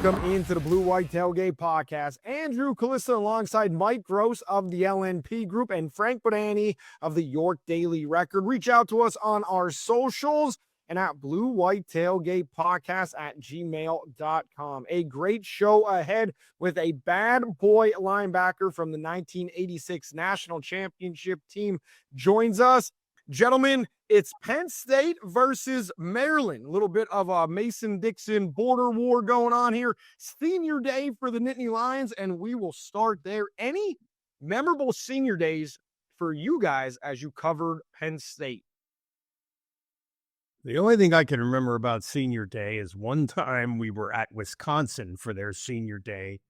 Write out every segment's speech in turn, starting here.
Welcome into the BlueWhite Tailgate Pawcast. Andrew Calista alongside Mike Gross of the LNP Group and Frank Bodani of the York Daily Record. Reach out to us on our socials and at BlueWhite Tailgate Pawcast at gmail.com. A great show ahead with a bad boy linebacker from the 1986 National Championship team joins us. Gentlemen, it's Penn State versus Maryland. A little bit of a Mason-Dixon border war going on here. Senior day for the Nittany Lions, and we will start there. Any memorable senior days for you guys as you covered Penn State? The only thing I can remember about senior day is one time we were at Wisconsin for their senior day,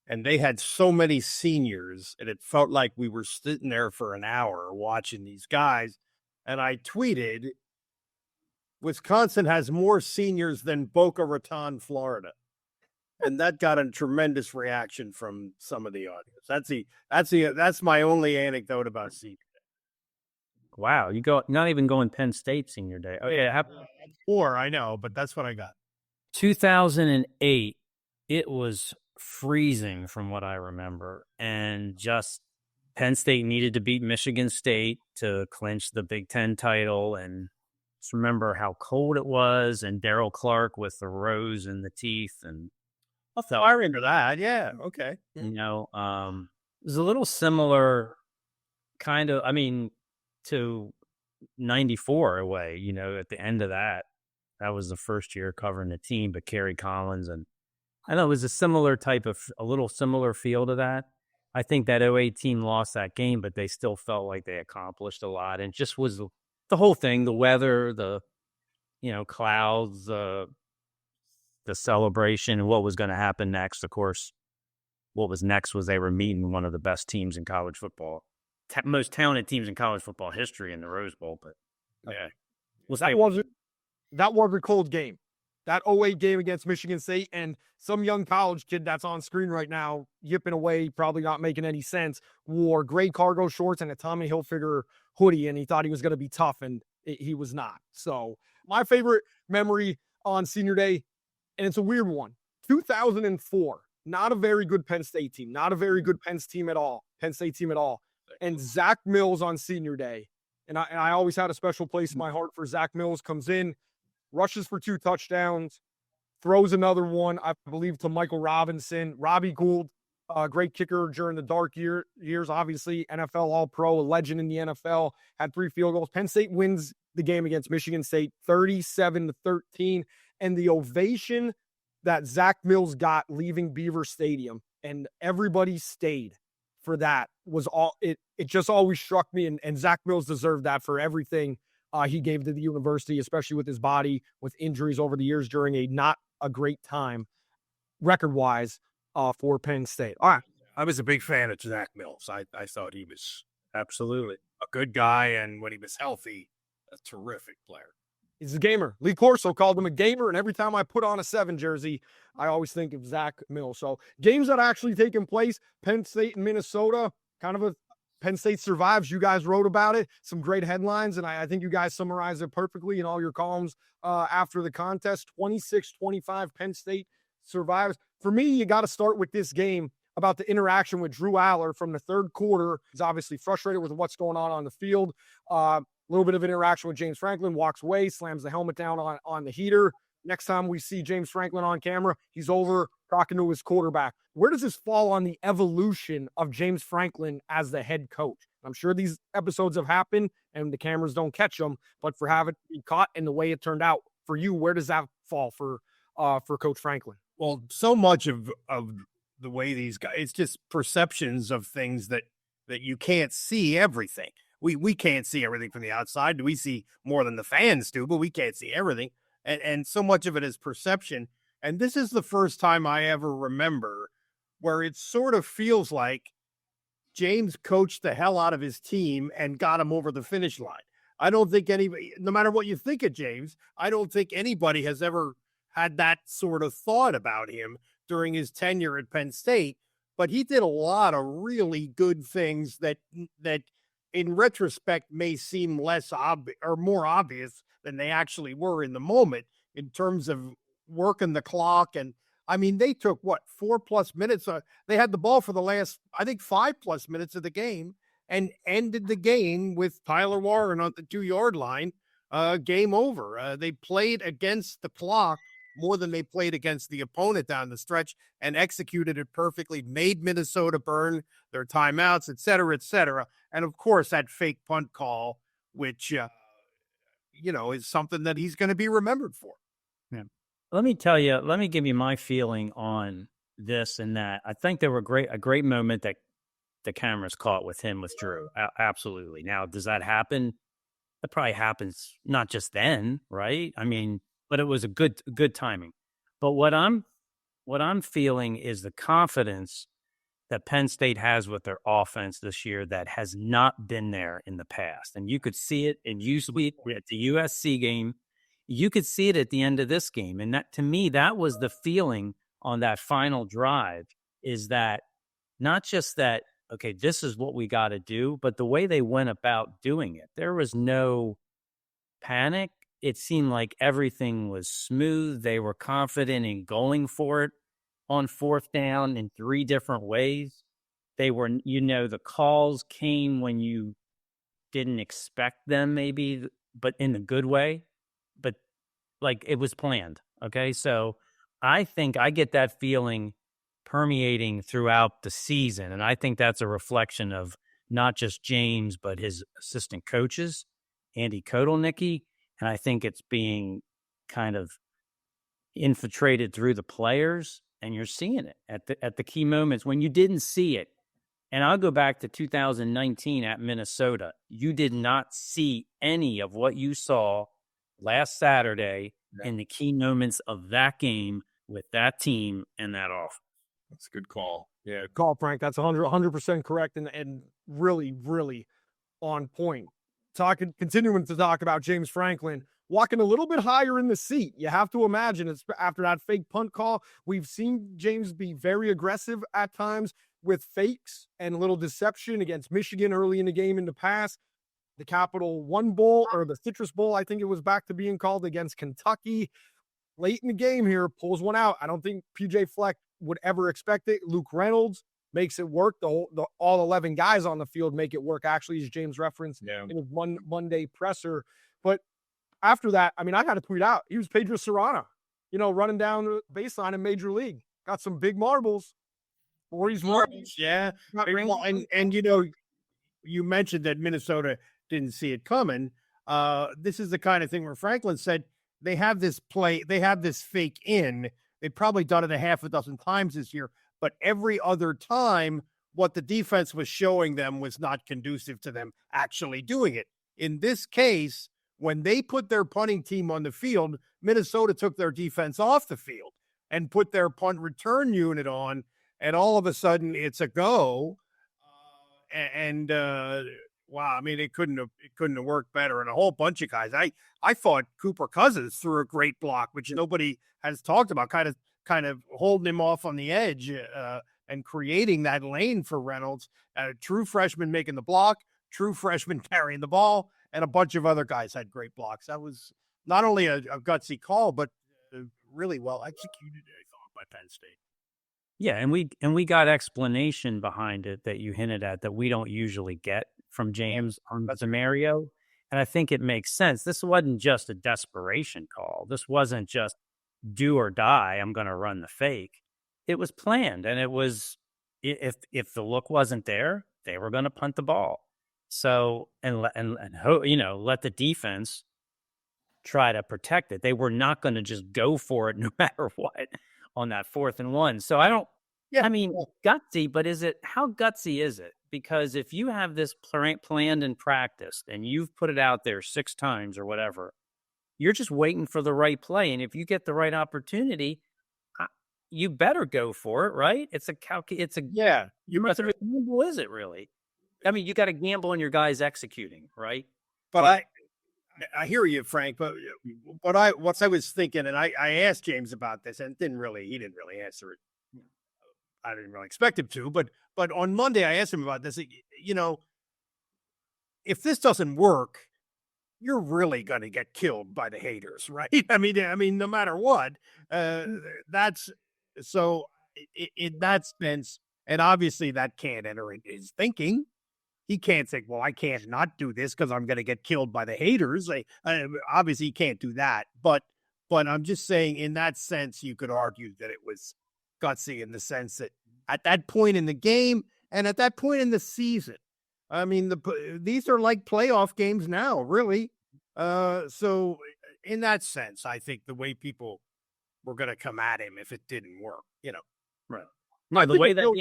and they had so many seniors, and it felt like we were sitting there for an hour watching these guys. And I tweeted, Wisconsin has more seniors than Boca Raton, Florida. And that got a tremendous reaction from some of the audience. That's my only anecdote about senior day. Wow, you go not even going Penn State senior day. Oh yeah, Four, I know, but that's what I got. 2008, it was freezing from what I remember, and just Penn State needed to beat Michigan State to clinch the Big Ten title, and just remember how cold it was, and Darryl Clark with the rose in the teeth, and I remember that. Yeah, okay. You know, it was a little similar, kind of. I mean, to 94 away. You know, at the end of that was the first year covering the team, but Kerry Collins, and I know it was a little similar feel to that. I think that 08 team lost that game, but they still felt like they accomplished a lot. And just was the whole thing, the weather, the, clouds, the celebration, and what was going to happen next. Of course, what was next was they were meeting one of the best teams in college football, most talented teams in college football history in the Rose Bowl. But yeah, that was a cold game. That 08 game against Michigan State, and some young college kid that's on screen right now, yipping away, probably not making any sense, wore gray cargo shorts and a Tommy Hilfiger hoodie, and he thought he was going to be tough, and he was not. So my favorite memory on senior day, and it's a weird one, 2004, not a very good Penn State team, not a very good Penn State team at all, and Zach Mills on senior day, and I always had a special place in my heart for Zach Mills. Comes in, rushes for 2 touchdowns, throws another one, I believe, to Michael Robinson. Robbie Gould, great kicker during the dark years, obviously, NFL All-Pro, a legend in the NFL, had 3 field goals. Penn State wins the game against Michigan State 37-13, and the ovation that Zach Mills got leaving Beaver Stadium, and everybody stayed for that, was all. It just always struck me, and Zach Mills deserved that for everything he gave to the university, especially with his body, with injuries over the years during not a great time, record-wise, for Penn State. All right. I was a big fan of Zach Mills. I thought he was absolutely a good guy, and when he was healthy, a terrific player. He's a gamer. Lee Corso called him a gamer, and every time I put on a 7 jersey, I always think of Zach Mills. So games that are actually taking place, Penn State and Minnesota, kind of a Penn State survives. You guys wrote about it. Some great headlines, and I think you guys summarized it perfectly in all your columns after the contest. 26-25, Penn State survives. For me, you got to start with this game about the interaction with Drew Allar from the third quarter. He's obviously frustrated with what's going on the field. A little bit of interaction with James Franklin, walks away, slams the helmet down on the heater. Next time we see James Franklin on camera, he's over talking to his quarterback. Where does this fall on the evolution of James Franklin as the head coach? I'm sure these episodes have happened and the cameras don't catch them, but for having it caught and the way it turned out for you, where does that fall for Coach Franklin? Well, so much of the way these guys, it's just perceptions of things that you can't see everything. We can't see everything from the outside. We see more than the fans do, but we can't see everything. And so much of it is perception. And this is the first time I ever remember where it sort of feels like James coached the hell out of his team and got him over the finish line. I don't think anybody, no matter what you think of James, I don't think anybody has ever had that sort of thought about him during his tenure at Penn State. But he did a lot of really good things that in retrospect may seem less obvious or more obvious than they actually were in the moment, in terms of working the clock and I mean, they took 4+ minutes. They had the ball for the last, I think, 5+ minutes of the game, and ended the game with Tyler Warren on the 2-yard line. Game over. They played against the clock more than they played against the opponent down the stretch, and executed it perfectly, made Minnesota burn their timeouts, et cetera, et cetera. And of course, that fake punt call, which, is something that he's going to be remembered for. Let me give you my feeling on this and that. I think there were a great moment that the cameras caught with Drew. Absolutely. Now, does that happen? That probably happens not just then, right? I mean, but it was a good timing. But what I'm feeling is the confidence that Penn State has with their offense this year that has not been there in the past. And you could see it at the USC game. You could see it at the end of this game. And that, to me, that was the feeling on that final drive, is that not just that, okay, this is what we got to do, but the way they went about doing it. There was no panic. It seemed like everything was smooth. They were confident in going for it on 4th down in 3 different ways. They were, the calls came when you didn't expect them, maybe, but in a good way. But like, it was planned. Okay. So I think I get that feeling permeating throughout the season. And I think that's a reflection of not just James, but his assistant coaches, Andy Kotelnicki. And I think it's being kind of infiltrated through the players. And you're seeing it at the key moments when you didn't see it. And I'll go back to 2019 at Minnesota. You did not see any of what you saw last Saturday in the key moments of that game with that team and that offense. That's a good call. Yeah, call, Frank. That's 100% correct, and really, really on point. Continuing to talk about James Franklin, walking a little bit higher in the seat. You have to imagine it's after that fake punt call. We've seen James be very aggressive at times with fakes and a little deception against Michigan early in the game in the past. The Capital One Bowl, or the Citrus Bowl, I think it was back to being called, against Kentucky. Late in the game here, pulls one out. I don't think PJ Fleck would ever expect it. Luke Reynolds makes it work. All 11 guys on the field make it work, actually, as James referenced in his Monday presser. But after that, I mean, I got to tweet out, he was Pedro Serrano, running down the baseline in Major League. Got some big marbles. Marbles, yeah. And you mentioned that Minnesota didn't see it coming. This is the kind of thing where Franklin said they have this fake in. They've probably done it a half a dozen times this year, but every other time, what the defense was showing them was not conducive to them actually doing it. In this case, when they put their punting team on the field, Minnesota took their defense off the field and put their punt return unit on, and all of a sudden it's a go. Wow, I mean, it couldn't have worked better. And a whole bunch of guys. I thought Cooper Cousins threw a great block, which nobody has talked about, kind of holding him off on the edge and creating that lane for Reynolds. True freshman making the block, true freshman carrying the ball, and a bunch of other guys had great blocks. That was not only a gutsy call, but really well executed, I thought, by Penn State. Yeah, and we got explanation behind it that you hinted at that we don't usually get from James on Zamario. And I think it makes sense. This wasn't just a desperation call. This wasn't just do or die, I'm going to run the fake. It was planned, and it was, if the look wasn't there, they were going to punt the ball. So, and let the defense try to protect it. They were not going to just go for it no matter what on that 4th and 1. So gutsy, but how gutsy is it? Because if you have this planned and practiced and you've put it out there 6 times or whatever, you're just waiting for the right play. And if you get the right opportunity, you better go for it, right? Gamble, is it really? I mean, you got to gamble on your guys executing, right? But I hear you, Frank. But what I was thinking, and I asked James about this, and he didn't really answer it. I didn't really expect him to, but on Monday I asked him about this. If this doesn't work, you're really going to get killed by the haters, right? I mean, no matter what, that's So in that sense, and obviously that can't enter into his thinking. He can't say, well, I can't not do this because I'm going to get killed by the haters. Obviously, he can't do that. But I'm just saying, in that sense, you could argue that it was gutsy in the sense that at that point in the game and at that point in the season, I mean, these are like playoff games now, really. So in that sense, I think the way people were going to come at him if it didn't work, Right. No, the way that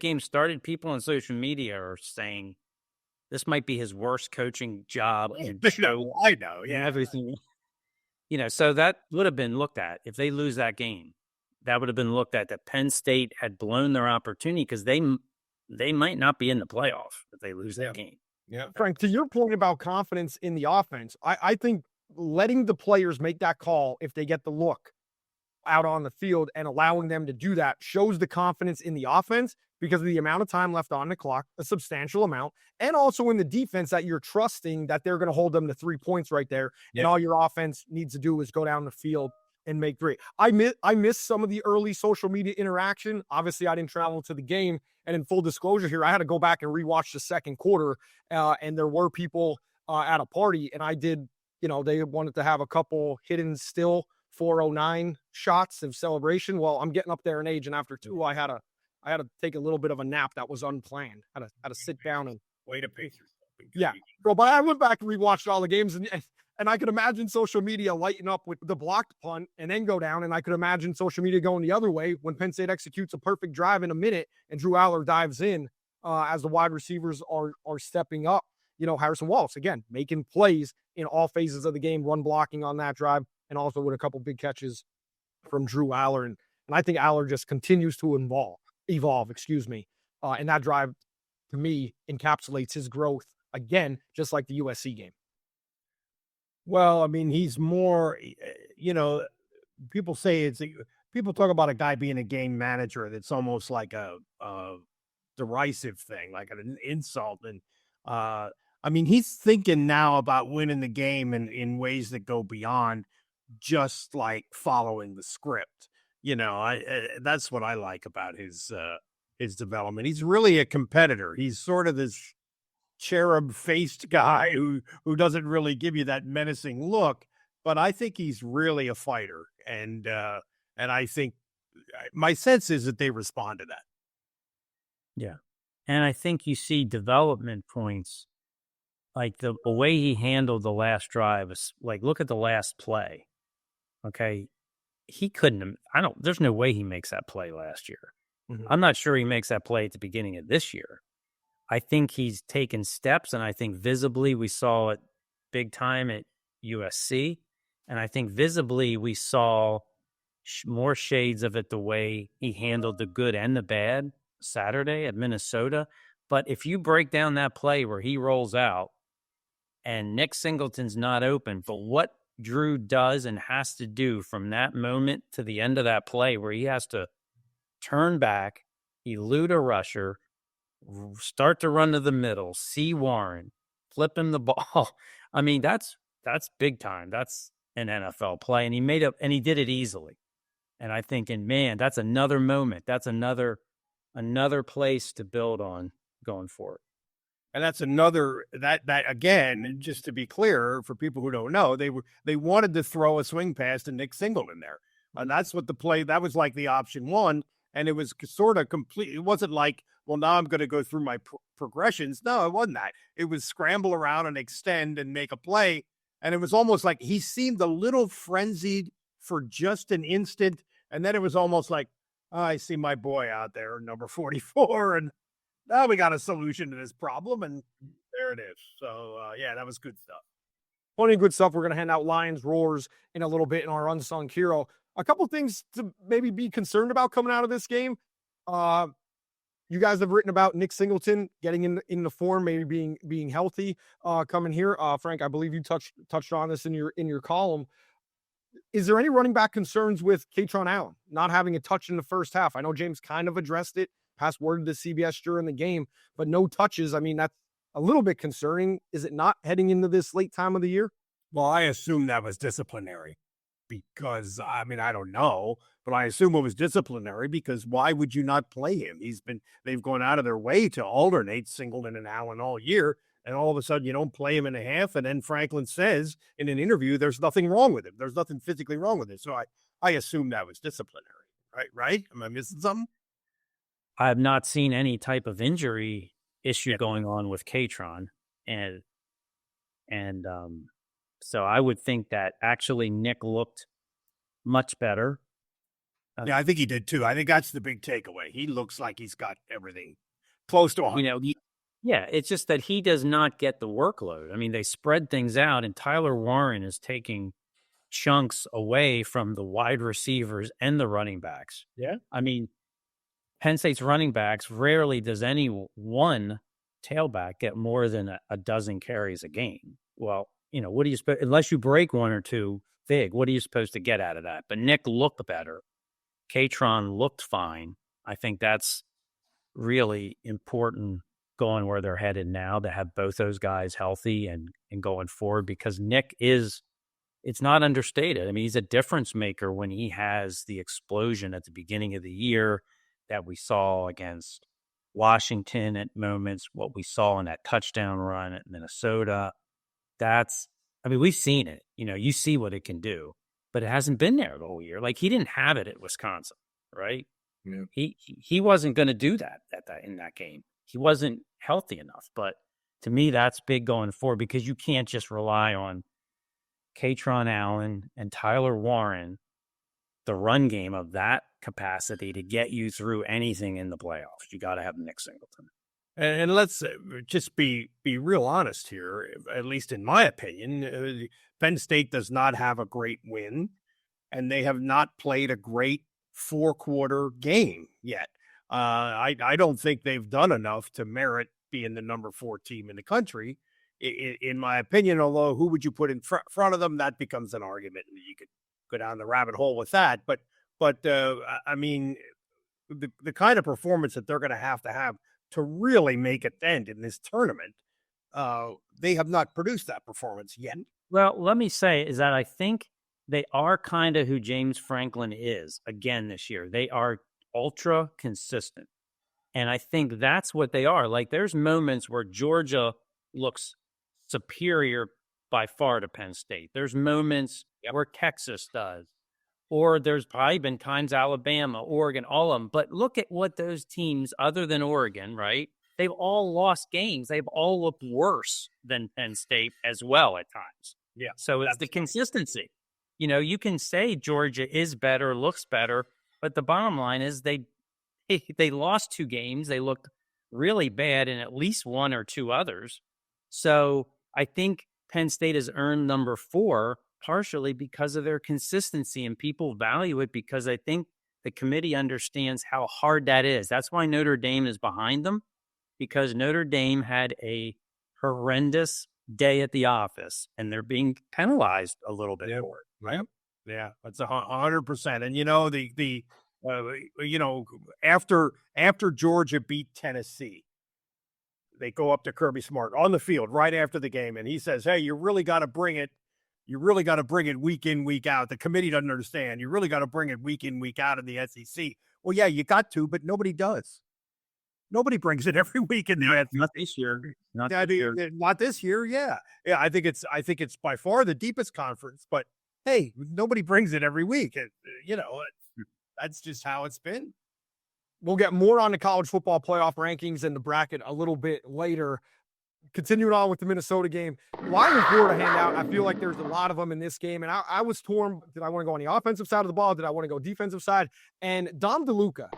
game started, people on social media are saying this might be his worst coaching job. I know. Yeah. Everything. So that would have been looked at if they lose that game. That would have been looked at that Penn State had blown their opportunity because they might not be in the playoff if they lose that game. Yeah. Frank, to your point about confidence in the offense, I think letting the players make that call if they get the look out on the field and allowing them to do that shows the confidence in the offense because of the amount of time left on the clock, a substantial amount, and also in the defense that you're trusting that they're going to hold them to 3 points right there. Yep. And all your offense needs to do is go down the field and make 3. I miss some of the early social media interaction. Obviously, I didn't travel to the game. And in full disclosure here, I had to go back and rewatch the second quarter. And there were people at a party, and I did, they wanted to have a couple hidden still 409 shots of celebration. Well, I'm getting up there in age, and after 2, I had to take a little bit of a nap that was unplanned. I had to sit down and way to pace yourself. Yeah, bro. But I went back and rewatched all the games, and I could imagine social media lighting up with the blocked punt and then go down, and I could imagine social media going the other way when Penn State executes a perfect drive in a minute and Drew Allar dives in as the wide receivers are stepping up. Harrison Wallace again making plays in all phases of the game, run blocking on that drive, and also with a couple big catches from Drew Allar. And I think Allar just continues to evolve, and that drive, to me, encapsulates his growth, again, just like the USC game. Well, I mean, he's more, people say people talk about a guy being a game manager. That's almost like a derisive thing, like an insult. And, I mean, he's thinking now about winning the game in ways that go beyond just like following the script. That's what I like about his development. He's really a competitor. He's sort of this cherub-faced guy who doesn't really give you that menacing look, but I think he's really a fighter. And I think my sense is that they respond to that. Yeah. And I think you see development points, like the way he handled the last drive is like, look at the last play. Okay. He couldn't, there's no way he makes that play last year. Mm-hmm. I'm not sure he makes that play at the beginning of this year. I think he's taken steps, and I think visibly we saw it big time at USC. And I think visibly we saw more shades of it the way he handled the good and the bad Saturday at Minnesota. But if you break down that play where he rolls out and Nick Singleton's not open, but what Drew does and has to do from that moment to the end of that play where he has to turn back, elude a rusher, start to run to the middle, see Warren, flip him the ball. I mean, that's big time. That's an NFL play. And he did it easily. And I think, that's another moment. That's another place to build on going forward. And that's another that again, just to be clear for people who don't know, they wanted to throw a swing pass to Nick Singleton there. And that's what that was like the option one. And it was sort of complete. It wasn't like, well, now I'm going to go through my progressions. No, it wasn't that. It was scramble around and extend and make a play. And it was almost like he seemed a little frenzied for just an instant. And then it was almost like, I see my boy out there, number 44. And now we got a solution to this problem. And there it is. So, that was good stuff. Plenty of good stuff. We're going to hand out Lions Roars in a little bit in our Unsung Hero. A couple things to maybe be concerned about coming out of this game. You guys have written about Nick Singleton getting in the form, maybe being healthy coming here. Frank, I believe you touched on this in your column. Is there any running back concerns with Kaytron Allen not having a touch in the first half? I know James kind of addressed it, passed word to CBS during the game, but no touches. I mean, that's a little bit concerning. Is it not heading into this late time of the year? Well, I assume that was disciplinary because, I mean, I don't know, but I assume it was disciplinary because why would you not play him? They've gone out of their way to alternate Singleton and Allen all year. And all of a sudden you don't play him in a half. And then Franklin says in an interview, there's nothing wrong with him. There's nothing physically wrong with it. So I assume that was disciplinary, right? Am I missing something? I have not seen any type of injury issue going on with Katron. And so I would think that actually Nick looked much better. Yeah, I think he did too. I think that's the big takeaway. He looks like he's got everything close to 100. Yeah, it's just that he does not get the workload. I mean, they spread things out, and Tyler Warren is taking chunks away from the wide receivers and the running backs. Yeah. I mean, Penn State's running backs, rarely does any one tailback get more than a dozen carries a game. Well, what do you unless you break one or two big, what are you supposed to get out of that? But Nick looked better. Katron looked fine. I think that's really important going where they're headed now, to have both those guys healthy and going forward, because Nick it's not understated. I mean, he's a difference maker when he has the explosion at the beginning of the year that we saw against Washington at moments, what we saw in that touchdown run at Minnesota. We've seen it. You see what it can do, but it hasn't been there the whole year. Like, he didn't have it at Wisconsin, right? Yeah. He wasn't going to do that in that game. He wasn't healthy enough. But to me, that's big going forward, because you can't just rely on Katron Allen and Tyler Warren, the run game of that capacity, to get you through anything in the playoffs. You got to have Nick Singleton. And let's just be real honest here, at least in my opinion. Penn State does not have a great win, and they have not played a great 4-quarter game yet. I don't think they've done enough to merit being the number 4 team in the country, in my opinion. Although, who would you put in front of them? That becomes an argument, and you could go down the rabbit hole with that. But I mean, the kind of performance that they're going to have to really make a dent in this tournament, they have not produced that performance yet. Well, let me say is that I think they are kind of who James Franklin is again this year. They are ultra consistent. And I think that's what they are. Like, there's moments where Georgia looks superior by far to Penn State. There's moments where Texas does. Or there's probably been times Alabama, Oregon, all of them. But look at what those teams, other than Oregon, right? They've all lost games. They've all looked worse than Penn State as well at times. Yeah. So it's the consistency. You can say Georgia is better, looks better, but the bottom line is they lost 2 games. They looked really bad in at least 1 or 2 others. So I think Penn State has earned number 4 partially because of their consistency, and people value it because I think the committee understands how hard that is. That's why Notre Dame is behind them, because Notre Dame had a horrendous day at the office, and they're being penalized a little bit for it. Right? Yeah, that's 100%. And after Georgia beat Tennessee, they go up to Kirby Smart on the field right after the game, and he says, "Hey, you really got to bring it. You really got to bring it week in, week out. The committee doesn't understand. You really got to bring it week in, week out in the SEC." Well, yeah, you got to, but nobody does. Nobody brings it every week in the SEC. Not this year. Not this year. Yeah. I think it's by far the deepest conference, but hey, nobody brings it every week. That's just how it's been. We'll get more on the college football playoff rankings and the bracket a little bit later. Continuing on with the Minnesota game, why was Florida handout? I feel like there's a lot of them in this game, and I was torn. Did I want to go on the offensive side of the ball? Did I want to go defensive side? And Dom DeLuca,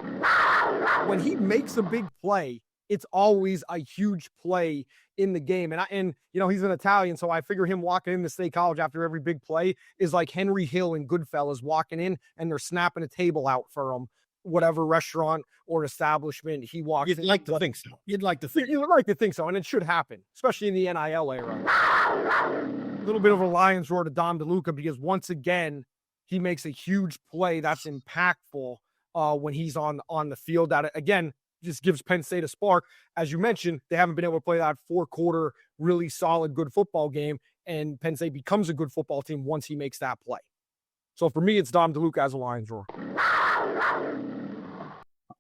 when he makes a big play, it's always a huge play in the game. And he's an Italian, so I figure him walking into State College after every big play is like Henry Hill and Goodfellas walking in, and they're snapping a table out for him. Whatever restaurant or establishment he walks in. You'd like to think so. You'd like to think so, and it should happen, especially in the NIL era. A little bit of a lion's roar to Dom DeLuca, because once again, he makes a huge play that's impactful when he's on the field. That, again, just gives Penn State a spark. As you mentioned, they haven't been able to play that 4-quarter, really solid, good football game, and Penn State becomes a good football team once he makes that play. So for me, it's Dom DeLuca as a Lions roar.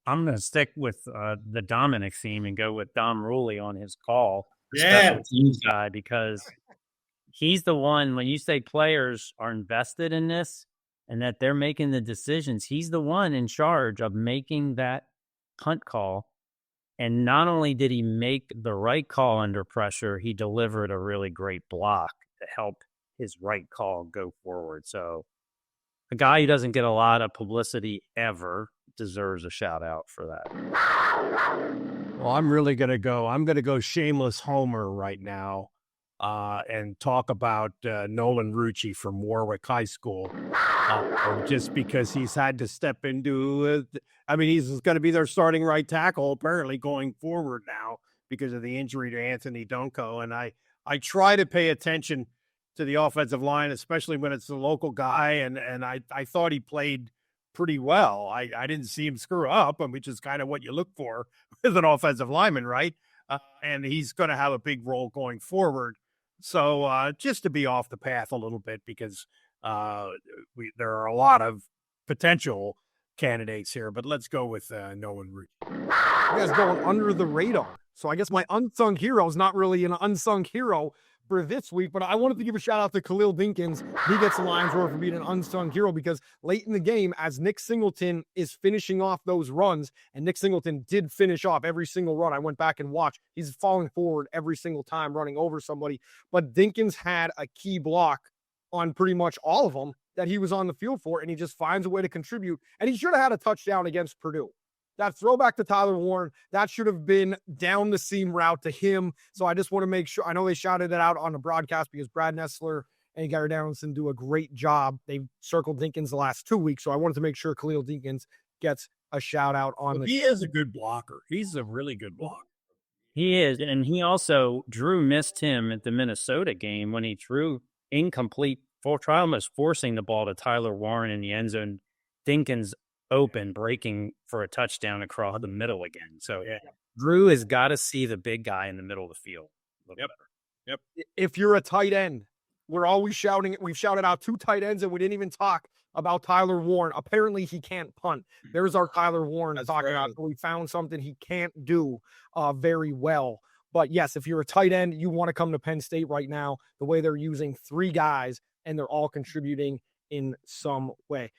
I'm going to stick with the Dominic theme and go with Dom Ruley on his call, the Yeah. special teams guy, because he's the one, when you say players are invested in this and that they're making the decisions, he's the one in charge of making that punt call. And not only did he make the right call under pressure, he delivered a really great block to help his right call go forward. So a guy who doesn't get a lot of publicity ever deserves a shout out for that. Well, I'm going to go shameless homer right now and talk about Nolan Rucci from Warwick High School, just because he's had to step into he's going to be their starting right tackle apparently going forward now because of the injury to Anthony Donko. And I try to pay attention to the offensive line, especially when it's the local guy. And I thought he played pretty well. I didn't see him screw up, which is kind of what you look for with an offensive lineman, right? And he's going to have a big role going forward. So just to be off the path a little bit, because there are a lot of potential candidates here, but let's go with Nolan Rucci. You guys going under the radar. So I guess my unsung hero is not really an unsung hero for this week, but I wanted to give a shout out to Khalil Dinkins. He gets the Lions roar for being an unsung hero because late in the game, as Nick Singleton is finishing off those runs, and Nick Singleton did finish off every single run. I went back and watched. He's falling forward every single time, running over somebody. But Dinkins had a key block on pretty much all of them that he was on the field for, and he just finds a way to contribute. And he should have had a touchdown against Purdue. That throwback to Tyler Warren, that should have been down the seam route to him. So I just want to make sure. I know they shouted it out on the broadcast because Brad Nessler and Gary Darrenson do a great job. They've circled Dinkins the last 2 weeks. So I wanted to make sure Khalil Dinkins gets a shout out on He is a good blocker. He's a really good blocker. He is. And he also, Drew missed him at the Minnesota game when he threw incomplete full trial, almost forcing the ball to Tyler Warren in the end zone. Dinkins open, breaking for a touchdown across the middle again. So yeah, Drew has got to see the big guy in the middle of the field. Yep. If you're a tight end, we're always shouting. We've shouted out 2 tight ends, and we didn't even talk about Tyler Warren. Apparently, he can't punt. There's our Tyler Warren talking about. We found something he can't do very well. But yes, if you're a tight end, you want to come to Penn State right now. The way they're using 3 guys, and they're all contributing in some way.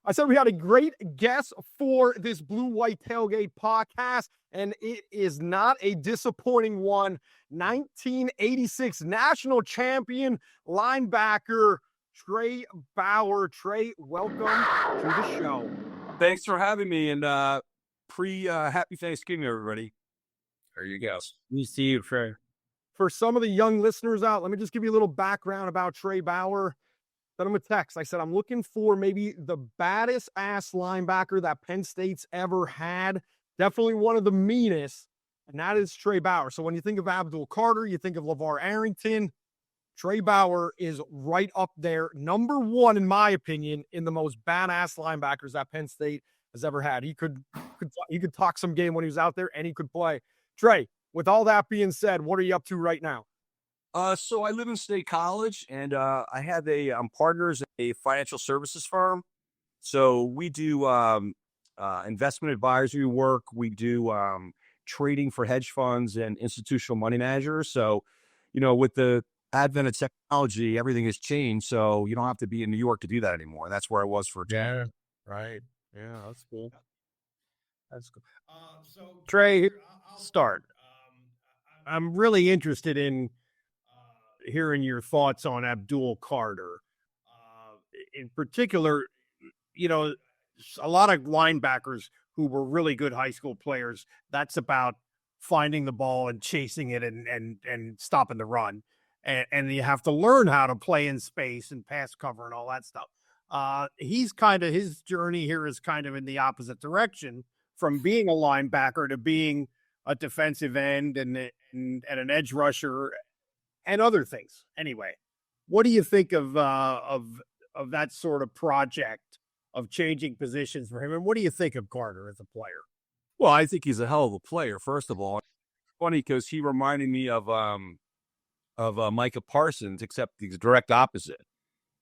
I said we had a great guest for this BlueWhite Tailgate Pawcast, and it is not a disappointing one. 1986 national champion linebacker Trey Bauer. Trey, welcome to the show. Thanks for having me, and happy Thanksgiving, everybody. There you go. We see you, Trey. For some of the young listeners out, let me just give you a little background about Trey Bauer. Sent him a text. I said, I'm looking for maybe the baddest ass linebacker that Penn State's ever had. Definitely one of the meanest, and that is Trey Bauer. So when you think of Abdul Carter, you think of LeVar Arrington. Trey Bauer is right up there, number 1, in my opinion, in the most badass linebackers that Penn State has ever had. He could talk some game when he was out there, and he could play. Trey, with all that being said, what are you up to right now? So I live in State College, and I'm partners in a financial services firm. So we do investment advisory work. We do trading for hedge funds and institutional money managers. So, with the advent of technology, everything has changed. So you don't have to be in New York to do that anymore. That's where I was for. Yeah, right. Yeah, that's cool. That's cool. So Trey, I'll start. I'm really interested in hearing your thoughts on Abdul Carter. In particular, a lot of linebackers who were really good high school players, that's about finding the ball and chasing it and stopping the run. And you have to learn how to play in space and pass cover and all that stuff. His journey here is kind of in the opposite direction, from being a linebacker to being a defensive end and an edge rusher and other things. Anyway, what do you think of that sort of project of changing positions for him? And what do you think of Carter as a player? Well, I think he's a hell of a player, first of all. Funny because he reminded me of Micah Parsons, except the direct opposite.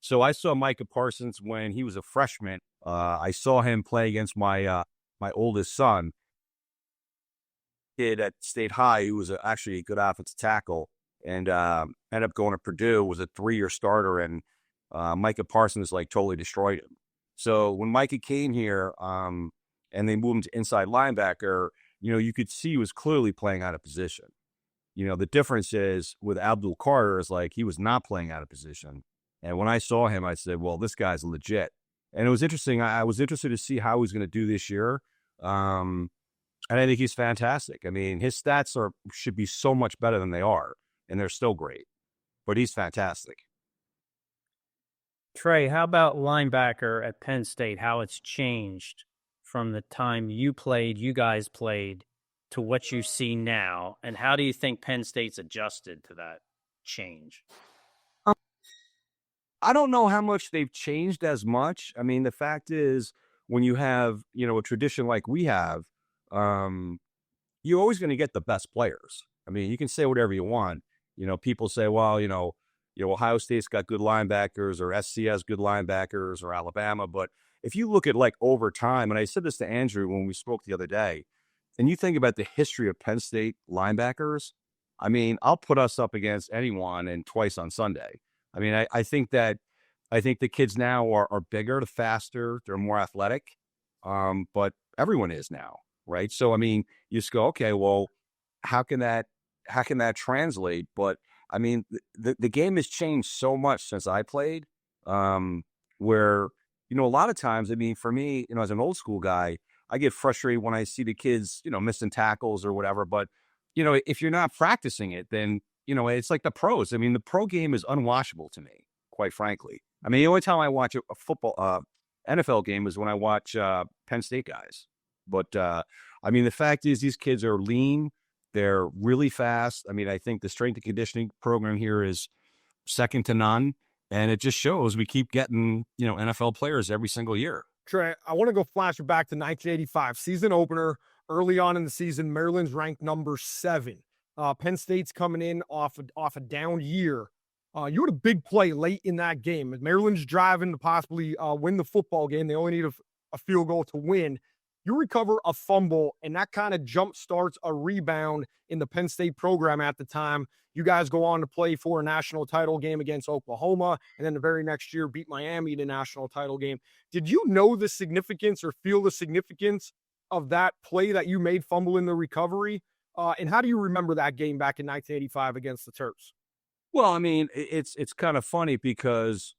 So I saw Micah Parsons when he was a freshman. I saw him play against my oldest son, kid at State High, who was actually a good offensive tackle, and ended up going to Purdue, was a 3-year starter, and Micah Parsons like totally destroyed him. So when Micah came here, and they moved him to inside linebacker, you could see he was clearly playing out of position. The difference is with Abdul Carter is like he was not playing out of position. And when I saw him, I said, well, this guy's legit. And it was interesting. I was interested to see how he's going to do this year. And I think he's fantastic. I mean, his stats should be so much better than they are, and they're still great. But he's fantastic. Trey, how about linebacker at Penn State, how it's changed from the time you guys played, to what you see now, and how do you think Penn State's adjusted to that change? I don't know how much they've changed as much. I mean, the fact is, when you have, a tradition like we have, you're always going to get the best players. I mean, you can say whatever you want. People say, well, Ohio State's got good linebackers, or SC has good linebackers, or Alabama. But if you look at like over time, and I said this to Andrew when we spoke the other day, and you think about the history of Penn State linebackers, I mean, I'll put us up against anyone and twice on Sunday. I mean, I think the kids now are bigger, faster, they're more athletic, but everyone is now, right? So, I mean, you just go, okay, well, how can that translate? But I mean, the game has changed so much since I played, where, a lot of times, I mean, for me, as an old school guy, I get frustrated when I see the kids, missing tackles or whatever. But, if you're not practicing it, then, it's like the pros. I mean, the pro game is unwatchable to me, quite frankly. I mean, the only time I watch a football, NFL game is when I watch Penn State guys. But, I mean, the fact is these kids are lean. They're really fast. I mean, I think the strength and conditioning program here is second to none. And it just shows we keep getting, NFL players every single year. Trey, I want to go flash back to 1985 season opener. Early on in the season, Maryland's ranked number 7. Penn State's coming in off a down year. You had a big play late in that game. Maryland's driving to possibly win the football game. They only need a field goal to win. You recover a fumble, and that kind of jump starts a rebound in the Penn State program at the time. You guys go on to play for a national title game against Oklahoma, and then the very next year beat Miami in a national title game. Did you know the significance or feel the significance of that play that you made, fumble in the recovery? And how do you remember that game back in 1985 against the Terps? Well, I mean, it's kind of funny because,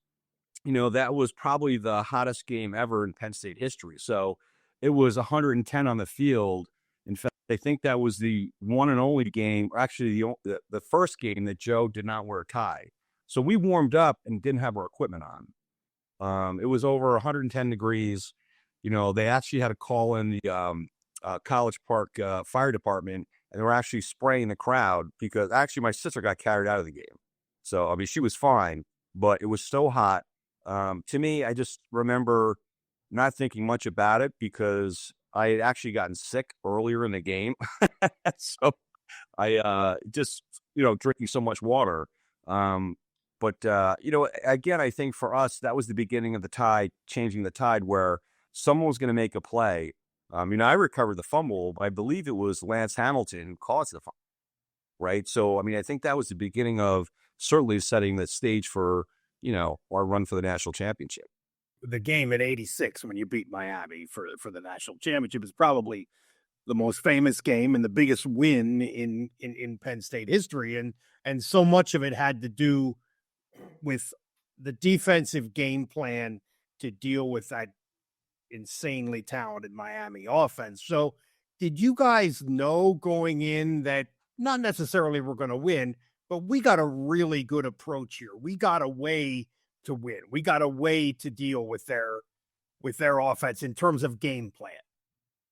that was probably the hottest game ever in Penn State history. So it was 110 on the field. In fact, I think that was the one and only game, or actually the first game that Joe did not wear a tie. So we warmed up and didn't have our equipment on. It was over 110 degrees. They actually had to call in the College Park fire department, and they were actually spraying the crowd because actually my sister got carried out of the game. So, I mean, she was fine, but it was so hot. To me, I just remember not thinking much about it because I had actually gotten sick earlier in the game. So I just, drinking so much water. But again, I think for us, that was the beginning of the tide, changing the tide where someone was going to make a play. I recovered the fumble. I believe it was Lance Hamilton who caused the fumble, right? So, I mean, I think that was the beginning of certainly setting the stage for, our run for the national championship. The game at 86 when you beat Miami for the national championship is probably the most famous game and the biggest win in Penn State history. And so much of it had to do with the defensive game plan to deal with that insanely talented Miami offense. So did you guys know going in that not necessarily we're going to win, but we got a really good approach here? We got a way to win. We got a way to deal with their offense in terms of game plan.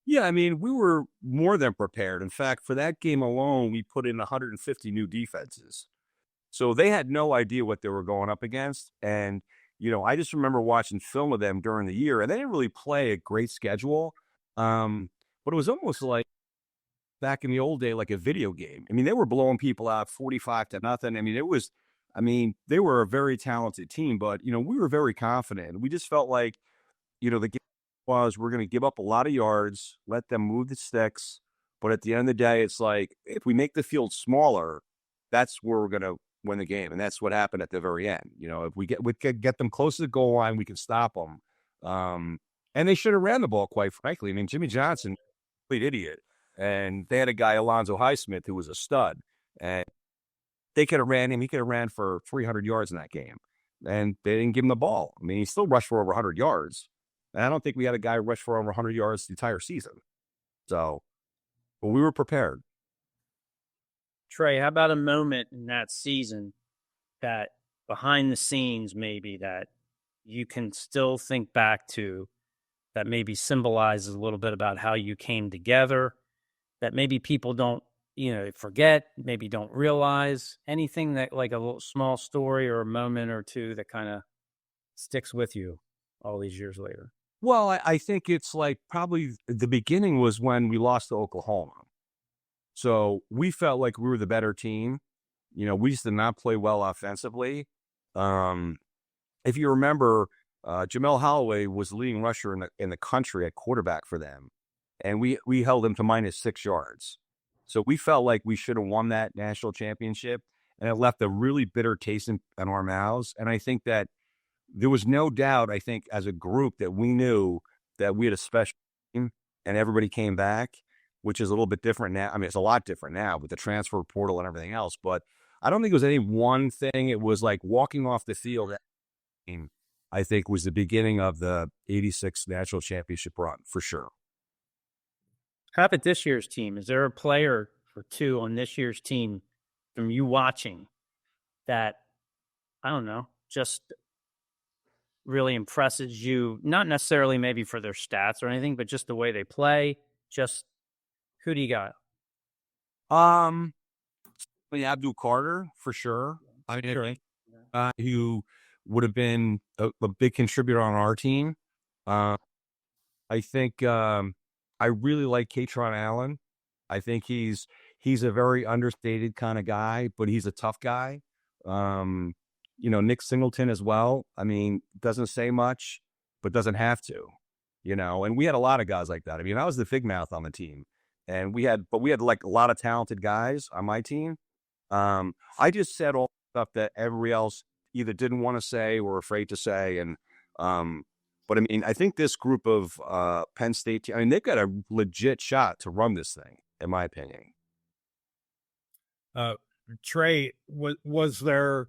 Yeah, I mean, we were more than prepared. In fact, for that game alone, we put in 150 new defenses. So they had no idea what they were going up against. And, I just remember watching film of them during the year, and they didn't really play a great schedule. But it was almost like back in the old day, like a video game. I mean, they were blowing people out 45-0. I mean, it was I mean, they were a very talented team, but, we were very confident. We just felt like, the game was we're going to give up a lot of yards, let them move the sticks. But at the end of the day, it's like, if we make the field smaller, that's where we're going to win the game. And that's what happened at the very end. If we get them close to the goal line, we can stop them. And they should have ran the ball, quite frankly. I mean, Jimmy Johnson, complete idiot. And they had a guy, Alonzo Highsmith, who was a stud. And they could have ran him. He could have ran for 300 yards in that game. And they didn't give him the ball. I mean, he still rushed for over 100 yards. And I don't think we had a guy rush for over 100 yards the entire season. So, but we were prepared. Trey, how about a moment in that season that behind the scenes maybe that you can still think back to that maybe symbolizes a little bit about how you came together, that maybe people don't, forget, maybe don't realize, anything that like a little small story or a moment or two that kind of sticks with you all these years later? Well, I think it's like probably the beginning was when we lost to Oklahoma. So we felt like we were the better team. We just did not play well offensively. If you remember, Jamel Holloway was the leading rusher in the country at quarterback for them. And we held him to -6 yards. So we felt like we should have won that national championship. And it left a really bitter taste in our mouths. And I think that there was no doubt, I think, as a group that we knew that we had a special team and everybody came back, which is a little bit different now. I mean, it's a lot different now with the transfer portal and everything else. But I don't think it was any one thing. It was like walking off the field, I think, was the beginning of the 86 national championship run, for sure. How about this year's team? Is there a player or two on this year's team from you watching that, I don't know, just really impresses you? Not necessarily maybe for their stats or anything, but just the way they play. Just who do you got? Abdul Carter, for sure. I mean, who would have been a big contributor on our team. I think I really like Katron Allen. I think he's a very understated kind of guy, but he's a tough guy. Nick Singleton as well. I mean, doesn't say much, but doesn't have to, and we had a lot of guys like that. I mean, I was the fig mouth on the team, and we had like a lot of talented guys on my team. I just said all stuff that everybody else either didn't want to say or afraid to say. And, but I mean, I think this group of Penn State, they've got a legit shot to run this thing, in my opinion. Trey, was there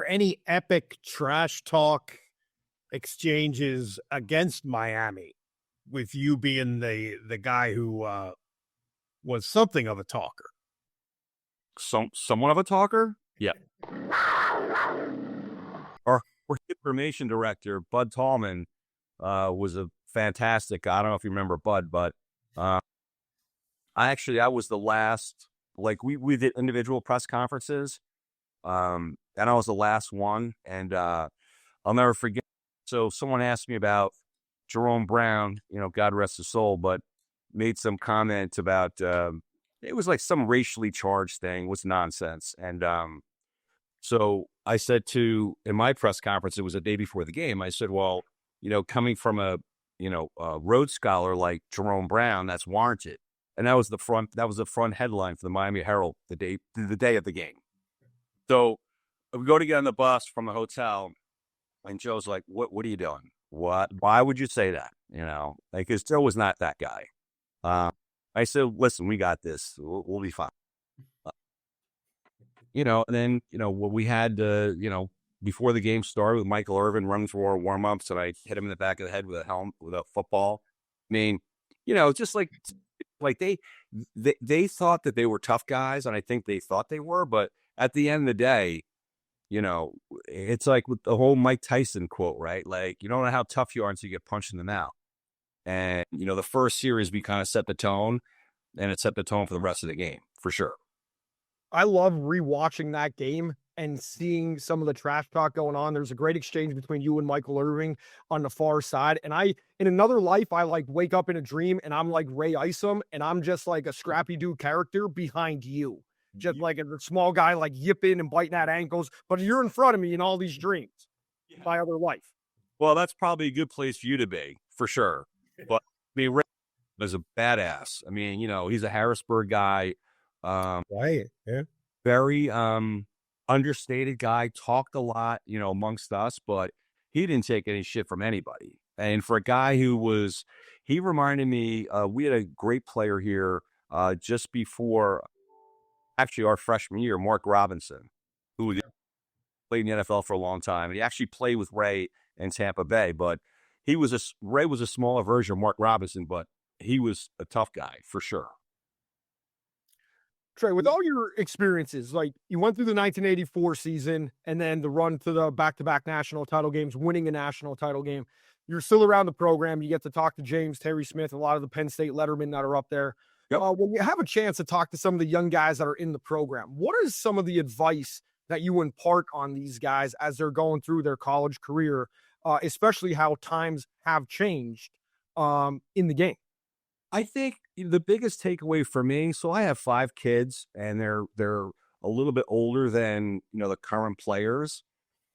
any epic trash talk exchanges against Miami, with you being the guy who was something of a talker? Somewhat of a talker? Yeah. Our information director, Bud Tallman, was a fantastic guy. I don't know if you remember Bud, but I was the last, like we did individual press conferences. And I was the last one, and I'll never forget. So someone asked me about Jerome Brown, God rest his soul, but made some comment about, it was like some racially charged thing, was nonsense. And so I said in my press conference, it was a day before the game, I said, well, coming from a Rhodes Scholar like Jerome Brown, that's warranted. And that was the front headline for the Miami Herald the day of the game. So we go to get on the bus from the hotel, and Joe's like, what are you doing? Why would you say that? Because Joe was not that guy. I said, listen, we got this. We'll be fine. And then, what we had, before the game started with Michael Irvin running for our warm-ups, and I hit him in the back of the head with a football. I mean, just like they thought that they were tough guys, and I think they thought they were, but at the end of the day, it's like with the whole Mike Tyson quote, right? Like, you don't know how tough you are until you get punched in the mouth. And, the first series, we kind of set the tone, and it set the tone for the rest of the game, for sure. I love rewatching that game and seeing some of the trash talk going on. There's a great exchange between you and Michael Irving on the far side. And in another life, I like wake up in a dream and I'm like Ray Isom, and I'm just like a scrappy dude character behind you. just like a small guy, like yipping and biting at ankles. But you're in front of me in all these dreams, my other life. Well, that's probably a good place for you to be, for sure. But I mean, Ray is a badass. I mean, he's a Harrisburg guy. Right. Yeah. Very understated guy, talked a lot, amongst us, but he didn't take any shit from anybody. And for a guy he reminded me, we had a great player here just before, actually our freshman year, Mark Robinson, who played in the NFL for a long time. And he actually played with Ray in Tampa Bay, but Ray was a smaller version of Mark Robinson, but he was a tough guy for sure. Trey, with all your experiences, like you went through the 1984 season and then the run to the back-to-back national title games, winning a national title game, you're still around the program. You get to talk to James, Terry Smith, a lot of the Penn State lettermen that are up there. Yep. When you have a chance to talk to some of the young guys that are in the program, what is some of the advice that you impart on these guys as they're going through their college career, especially how times have changed in the game? I think the biggest takeaway for me, so I have 5 kids and they're a little bit older than, the current players.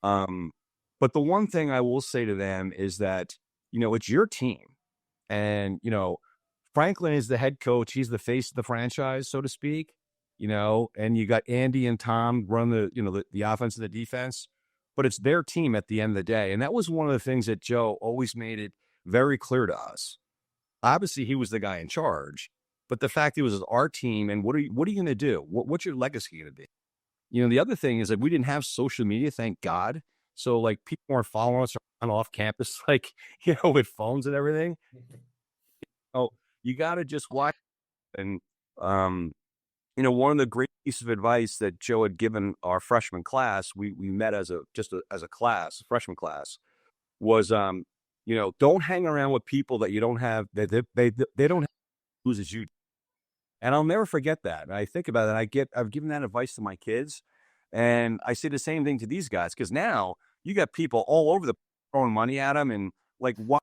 But the one thing I will say to them is that, it's your team. And, Franklin is the head coach. He's the face of the franchise, so to speak, and you got Andy and Tom run the offense and the defense, but it's their team at the end of the day. And that was one of the things that Joe always made it very clear to us. Obviously, he was the guy in charge, but the fact it was our team, and what are you going to do? What's your legacy going to be? The other thing is that we didn't have social media, thank God. So, like, people weren't following us on off campus, like, with phones and everything. Oh, you got to just watch. And, one of the great pieces of advice that Joe had given our freshman class, we met as a class, freshman class, was, don't hang around with people that you don't have, they don't have lose as you do. And I'll never forget that. And I think about it. I've given that advice to my kids, and I say the same thing to these guys, because now you got people all over the throwing money at them, and like, why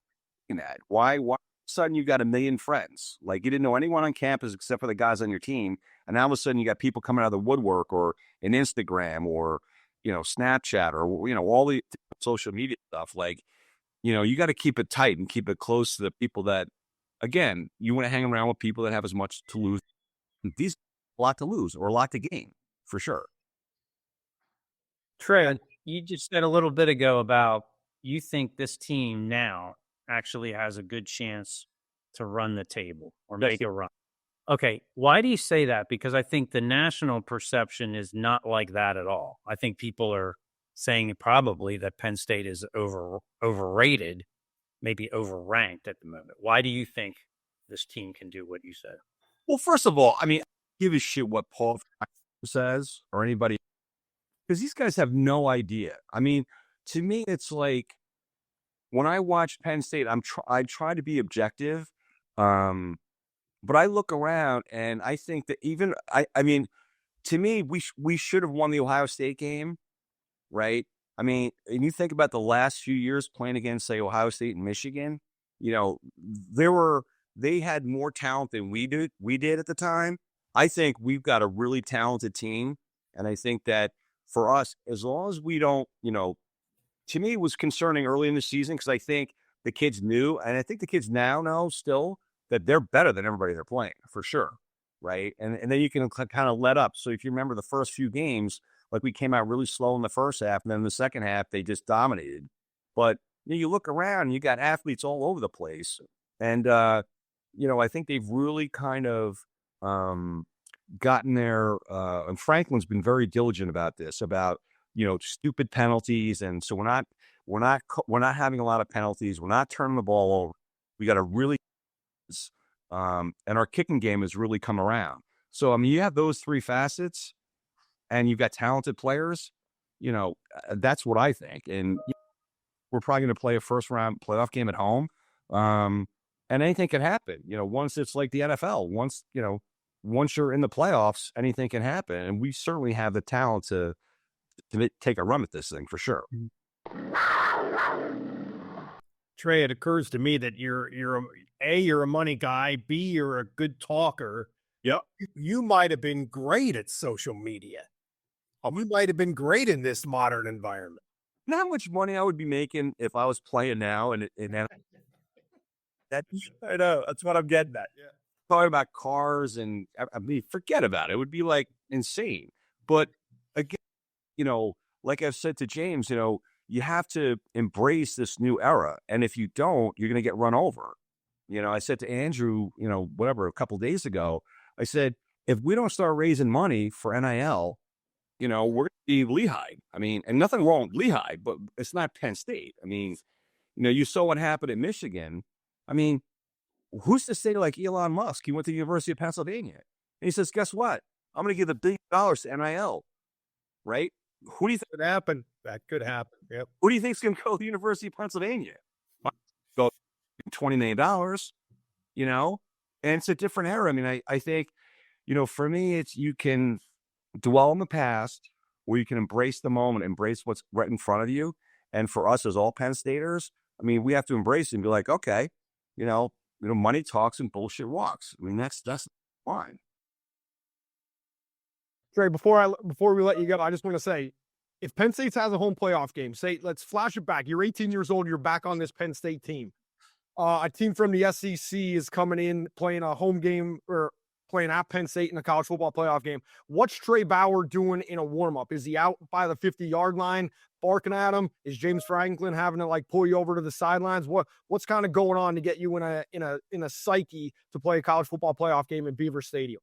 that? Why all of a sudden you got a million friends? Like, you didn't know anyone on campus except for the guys on your team, and now all of a sudden you got people coming out of the woodwork, or an Instagram, or Snapchat, or all the social media stuff. Like, you got to keep it tight and keep it close to the people that, again, you want to hang around with people that have as much to lose. These a lot to lose or a lot to gain, for sure. Trey, you just said a little bit ago about you think this team now actually has a good chance to run the table or make a run. Okay, why do you say that? Because I think the national perception is not like that at all. I think people are saying probably that Penn State is overrated, maybe overranked at the moment. Why do you think this team can do what you said? Well, first of all, I mean, give a shit what Paul says or anybody, because these guys have no idea. I mean, to me, it's like when I watch Penn State, I try to be objective, but I look around and I think that even I mean, to me, we should have won the Ohio State game, right? I mean, and you think about the last few years playing against, say, Ohio State and Michigan, they had more talent than we did at the time. I think we've got a really talented team. And I think that for us, as long as we don't, to me, it was concerning early in the season because I think the kids knew, and I think the kids now know still that they're better than everybody they're playing, for sure, right? And then you can kind of let up. So if you remember the first few games, like we came out really slow in the first half, and then in the second half, they just dominated. But you look around, you got athletes all over the place. And, I think they've really kind of gotten there. And Franklin's been very diligent about this, about, stupid penalties. And so we're not having a lot of penalties. We're not turning the ball over. We got a really, and our kicking game has really come around. So, I mean, you have those three facets and you've got talented players, that's what I think. And we're probably going to play a first round playoff game at home. And anything can happen, once it's like the NFL, once you're in the playoffs, anything can happen. And we certainly have the talent to take a run at this thing for sure. Trey, it occurs to me that you're a money guy, B, you're a good talker, Yep. You might have been great at social media. You might have been great in this modern environment. You know how much money I would be making if I was playing now and that I know. That's what I'm getting at. Yeah. talking about cars and I mean, forget about it. It would be like insane. But again, like I've said to James, you have to embrace this new era. And if you don't, you're going to get run over. I said to Andrew, whatever, a couple days ago, I said, if we don't start raising money for NIL, we're going to be Lehigh. I mean, and nothing wrong with Lehigh, but it's not Penn State. I mean, you saw what happened at Michigan. I mean, who's to say like Elon Musk? He went to the University of Pennsylvania. And he says, guess what? I'm going to give $1 billion to NIL, right? Who do you think could happen? That could happen. Yep. Who do you think's going to go to the University of Pennsylvania? Go $20 million, and it's a different era. I mean, I think, for me, it's you can dwell in the past or you can embrace the moment, embrace what's right in front of you. And for us as all Penn Staters, I mean, we have to embrace it and be like, okay, money talks and bullshit walks. I mean, that's fine. Trey, before we let you go, I just want to say, if Penn State has a home playoff game, say, let's flash it back. You're 18 years old. You're back on this Penn State team. A team from the SEC is coming in, playing a home game or playing at Penn State in a college football playoff game. What's Trey Bauer doing in a warm-up? Is he out by the 50-yard line barking at him? Is James Franklin having to like pull you over to the sidelines? What's kind of going on to get you in a psyche to play a college football playoff game in Beaver Stadium?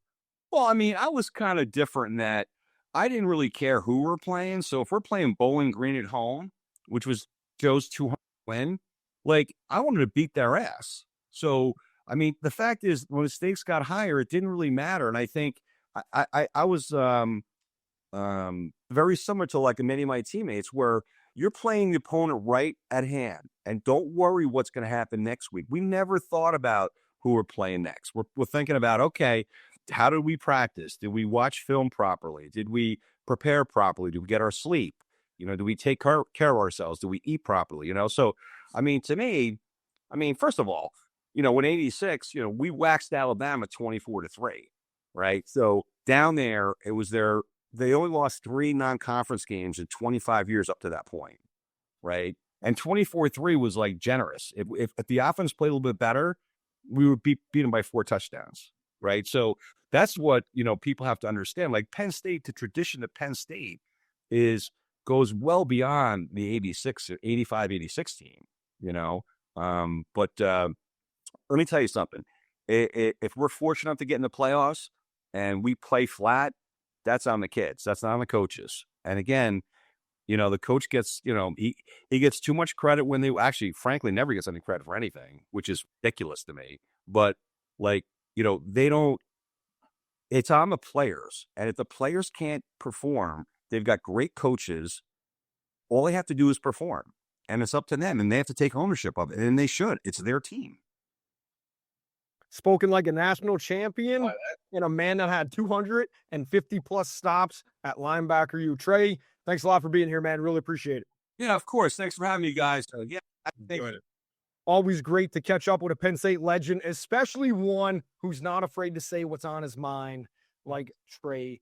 Well, I mean, I was kind of different in that I didn't really care who we're playing. So if we're playing Bowling Green at home, which was Joe's 200 win, like I wanted to beat their ass. So, I mean, the fact is when the stakes got higher, it didn't really matter. And I think I was very similar to like many of my teammates where you're playing the opponent right at hand and don't worry what's going to happen next week. We never thought about who we're playing next. We're thinking about, okay, how did we practice? Did we watch film properly? Did we prepare properly? Did we get our sleep? Do we take care of ourselves? Do we eat properly? So, I mean, to me, first of all, in 86, we waxed Alabama 24-3, right? So down there, they only lost 3 non-conference games in 25 years up to that point, right? And 24-3 was like generous. If the offense played a little bit better, we would beat them by 4 touchdowns. Right. So that's what, people have to understand. Like Penn State, the tradition of Penn State goes well beyond the 85, 86 team, But let me tell you something. If we're fortunate enough to get in the playoffs and we play flat, that's on the kids. That's not on the coaches. And again, the coach gets, he gets too much credit when they actually, frankly, never gets any credit for anything, which is ridiculous to me. But like, it's on the players. And if the players can't perform, they've got great coaches. All they have to do is perform. And it's up to them. And they have to take ownership of it. And they should. It's their team. Spoken like a national champion and a man that had 250 plus stops at Linebacker U. Trey, thanks a lot for being here, man. Really appreciate it. Yeah, of course. Thanks for having me, guys. Yeah, I think always great to catch up with a Penn State legend, especially one who's not afraid to say what's on his mind, like Trey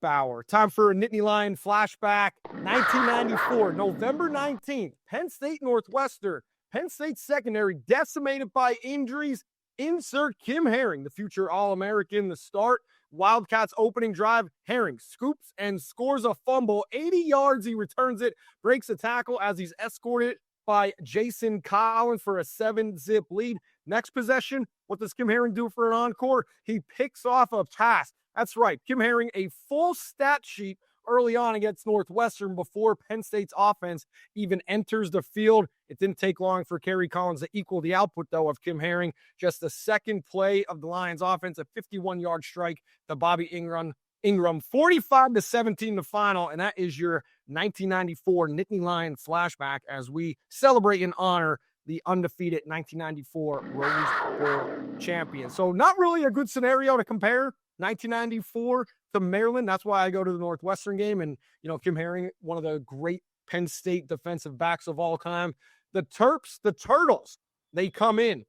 Bauer. Time for a Nittany Lion flashback. 1994, November 19th, Penn State Northwestern. Penn State secondary decimated by injuries. Insert Kim Herring, the future All-American. The start, Wildcats opening drive. Herring scoops and scores a fumble. 80 yards, he returns it, breaks a tackle as he's escorted by Jason Collins for a 7-zip lead. Next possession, what does Kim Herring do for an encore? He picks off a pass. That's right, Kim Herring, a full stat sheet early on against Northwestern before Penn State's offense even enters the field. It didn't take long for Kerry Collins to equal the output, though, of Kim Herring. Just the second play of the Lions offense, a 51-yard strike to Bobby Ingram. 45-17 the final, and that is your 1994 Nittany Lion flashback as we celebrate and honor the undefeated 1994 Rose Bowl champion. So not really a good scenario to compare 1994 to Maryland. That's why I go to the Northwestern game. And, Kim Herring, one of the great Penn State defensive backs of all time. The Terps, the Turtles, they come in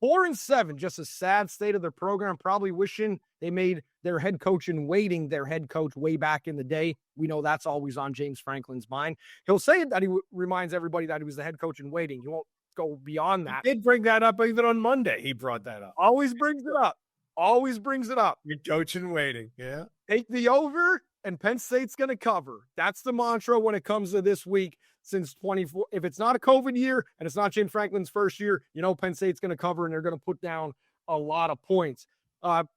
4-7, just a sad state of their program. Probably wishing they made their head coach in waiting their head coach way back in the day. We know that's always on James Franklin's mind. He'll say that he reminds everybody that he was the head coach in waiting. He won't go beyond that. He did bring that up even on Monday. He brought that up. Always brings it up. Always brings it up. You're coaching waiting. Yeah. Take the over, and Penn State's going to cover. That's the mantra when it comes to this week. Since 24, if it's not a COVID year and it's not James Franklin's first year, Penn State's going to cover and they're going to put down a lot of points.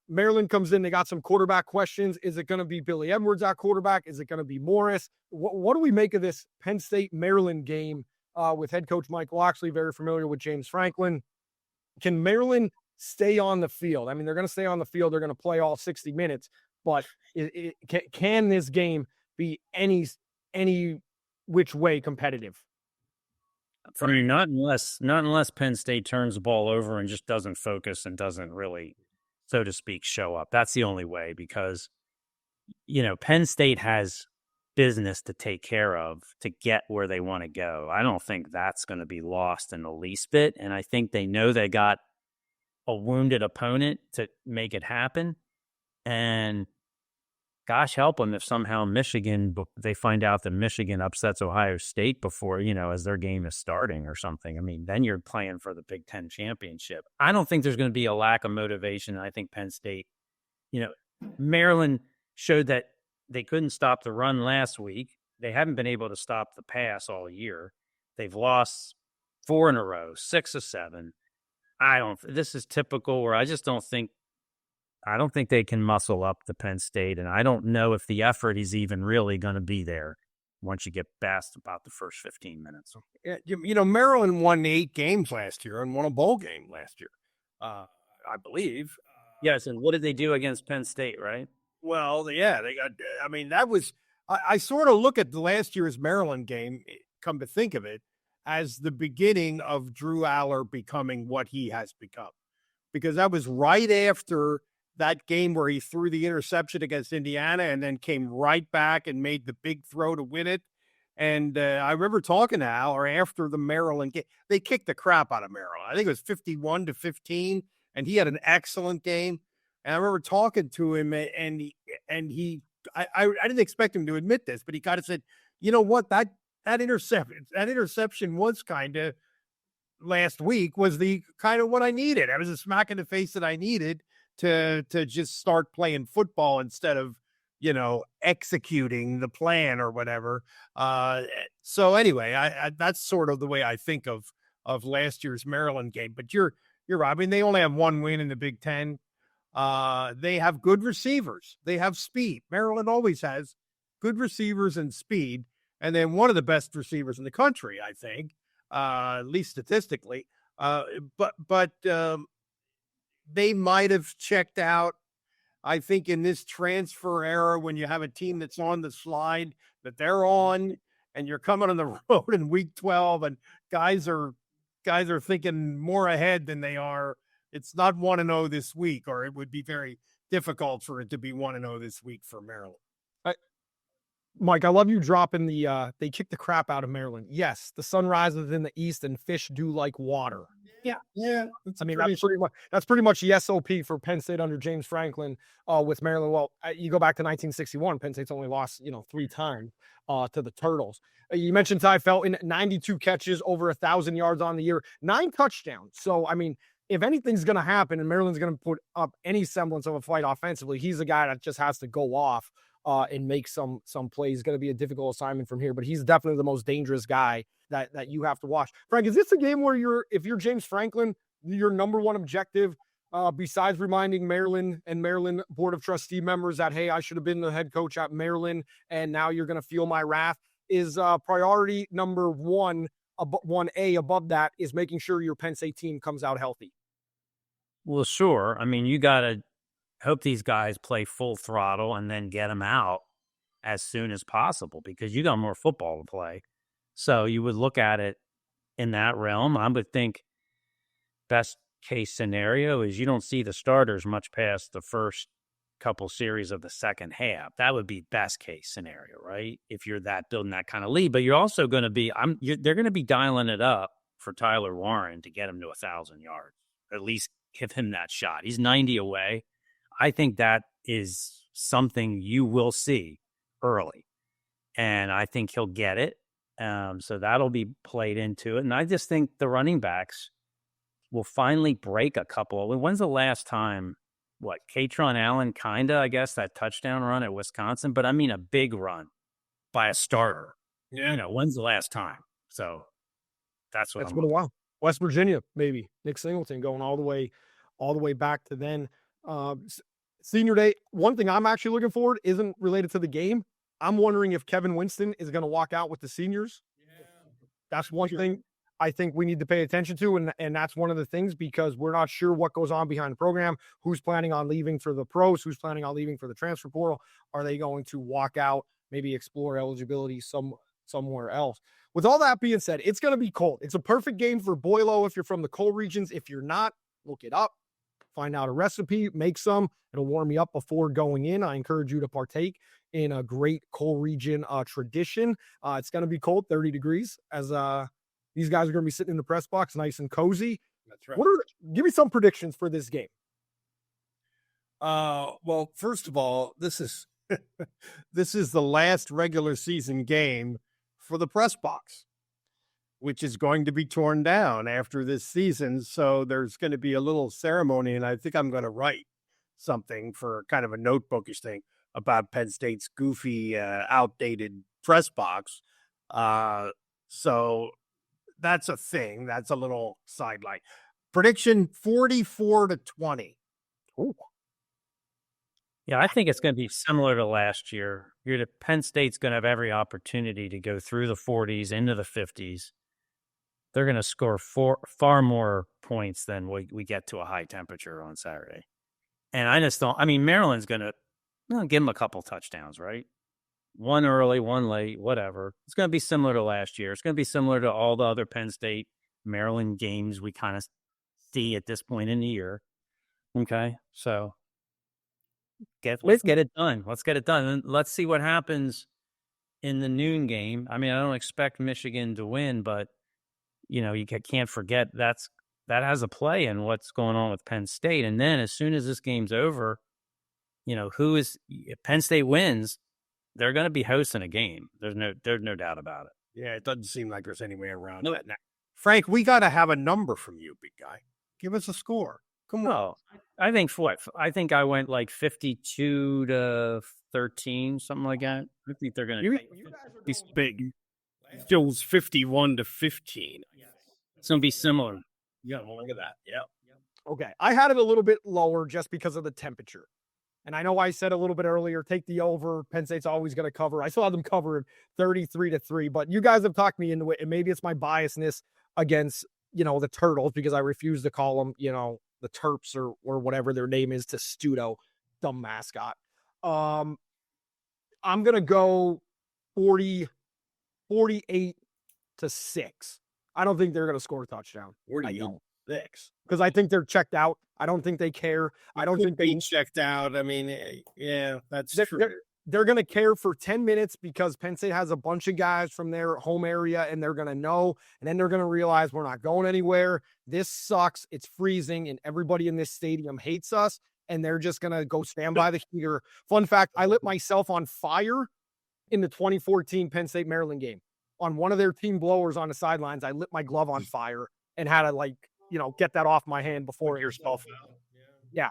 Maryland comes in. They got some quarterback questions. Is it going to be Billy Edwards at quarterback? Is it going to be Morris? What do we make of this Penn State-Maryland game with head coach Mike Loxley, very familiar with James Franklin? Can Maryland stay on the field? I mean, they're going to stay on the field. They're going to play all 60 minutes. But can this game be any which way competitive? I mean, not unless Penn State turns the ball over and just doesn't focus and doesn't really, so to speak, show up. That's the only way, because, Penn State has business to take care of to get where they want to go. I don't think that's going to be lost in the least bit. And I think they know they got a wounded opponent to make it happen. And gosh help them if somehow they find out that Michigan upsets Ohio State before, as their game is starting or something. I mean, then you're playing for the Big Ten championship. I don't think there's going to be a lack of motivation. I think Penn State, Maryland showed that they couldn't stop the run last week. They haven't been able to stop the pass all year. They've lost 4 in a row, 6 of 7. This is typical where I don't think they can muscle up to Penn State, and I don't know if the effort is even really going to be there once you get past about the first 15 minutes. Yeah, Maryland won 8 games last year and won a bowl game last year, I believe. Yes, and what did they do against Penn State, right? Well, yeah, they got. I mean, that was. I sort of look at the last year's Maryland game, come to think of it, as the beginning of Drew Allar becoming what he has become, because that was right after that game where he threw the interception against Indiana and then came right back and made the big throw to win it. And I remember talking to Al, or after the Maryland game, they kicked the crap out of Maryland. I think it was 51-15, and he had an excellent game. And I remember talking to him, and I didn't expect him to admit this, but he kind of said, "You know what? That interception was kind of last week was the kind of what I needed. It was a smack in the face that I needed to just start playing football instead of, executing the plan or whatever." So anyway, I that's sort of the way I think of last year's Maryland game. But you're right. I mean, they only have 1 win in the Big Ten. They have good receivers. They have speed. Maryland always has good receivers and speed, and then one of the best receivers in the country, I think, at least statistically. But they might have checked out. I think in this transfer era, when you have a team that's on the slide that they're on, and you're coming on the road in week 12, and guys are thinking more ahead than they are. It's not 1-0 this week, or it would be very difficult for it to be 1-0 this week for Maryland. Mike, I love you dropping they kick the crap out of Maryland. Yes, the sun rises in the east and fish do like water. Yeah. That's pretty much the SOP for Penn State under James Franklin with Maryland. Well, you go back to 1961, Penn State's only lost, 3 times to the Turtles. You mentioned Ty Felton, 92 catches, over 1,000 yards on the year, 9 touchdowns. So, I mean, if anything's going to happen and Maryland's going to put up any semblance of a fight offensively, he's a guy that just has to go off and make some plays. Going to be a difficult assignment from here, but he's definitely the most dangerous guy that you have to watch. Frank, is this a game where if you're James Franklin, your number one objective, besides reminding Maryland and Maryland Board of Trustee members that, hey, I should have been the head coach at Maryland, and now you're going to feel my wrath, is priority number 1A above that is making sure your Penn State team comes out healthy? Well, sure. I mean, you got to hope these guys play full throttle and then get them out as soon as possible, because you got more football to play. So you would look at it in that realm. I would think best case scenario is you don't see the starters much past the first couple series of the second half. That would be best case scenario, right? If you're building that kind of lead, but you're also going to be, they're going to be dialing it up for Tyler Warren to get him to 1,000 yards. at least give him that shot. He's 90 away. I think that is something you will see early, and I think he'll get it. So that'll be played into it. And I just think the running backs will finally break a couple. When's the last time? What, Katron Allen, I guess, that touchdown run at Wisconsin, but I mean a big run by a starter. Yeah. When's the last time? So that's been a while. West Virginia, maybe Nick Singleton going all the way back to then. Senior day. One thing I'm actually looking forward isn't related to the game. I'm wondering if Kevin Winston is going to walk out with the seniors. Yeah. That's one thing I think we need to pay attention to. And that's one of the things, because we're not sure what goes on behind the program, who's planning on leaving for the pros, who's planning on leaving for the transfer portal. Are they going to walk out, maybe explore eligibility somewhere else? With all that being said, it's going to be cold. It's a perfect game for boilo if you're from the cold regions. If you're not, look it up, find out a recipe, make some. It'll warm you up before going in. I encourage you to partake in a great cold region tradition. It's going to be cold, 30 degrees, as these guys are going to be sitting in the press box, nice and cozy. That's right. Give me some predictions for this game. Well, first of all, this is the last regular season game for the press box, which is going to be torn down after this season. So there's going to be a little ceremony, and I think I'm going to write something for kind of a notebookish thing about Penn State's goofy, outdated press box. So that's a thing. That's a little sideline. Prediction 44-20. Ooh. Yeah, I think it's going to be similar to last year. Penn State's going to have every opportunity to go through the 40s into the 50s. They're going to score far more points than we get to a high temperature on Saturday. And I just don't. I mean, Maryland's going to give them a couple touchdowns, right? One early, one late, whatever. It's going to be similar to last year. It's going to be similar to all the other Penn State, Maryland games we kind of see at this point in the year. Okay, so let's get it done. Let's get it done. And let's see what happens in the noon game. I mean, I don't expect Michigan to win, but, you can't forget that has a play in what's going on with Penn State. And then as soon as this game's over, if Penn State wins, they're going to be hosting a game. There's no doubt about it. Yeah, it doesn't seem like there's any way around that now. Frank, we got to have a number from you, big guy. Give us a score. Come on. Oh, I think I went like 52-13, something like that. I think they're going to be big. Still 51-15. It's going to be similar. Yeah, well, look at that. Yeah. Okay. I had it a little bit lower just because of the temperature. And I know I said a little bit earlier, take the over. Penn State's always going to cover. I saw them cover 33-3, but you guys have talked me into it. And maybe it's my biasness against, the Turtles, because I refuse to call them, the Terps or whatever their name is, to Testudo, dumb mascot. I'm going to go 48-6. I don't think they're going to score a touchdown. 46. Because I think they're checked out. I don't think they care. I don't think they checked out. I mean, yeah, that's true. They're going to care for 10 minutes because Penn State has a bunch of guys from their home area, and they're going to know, and then they're going to realize we're not going anywhere. This sucks. It's freezing, and everybody in this stadium hates us, and they're just going to go stand by the heater. Fun fact, I lit myself on fire in the 2014 Penn State Maryland game. On one of their team blowers on the sidelines, I lit my glove on fire and had to get that off my hand before yourself. Yeah.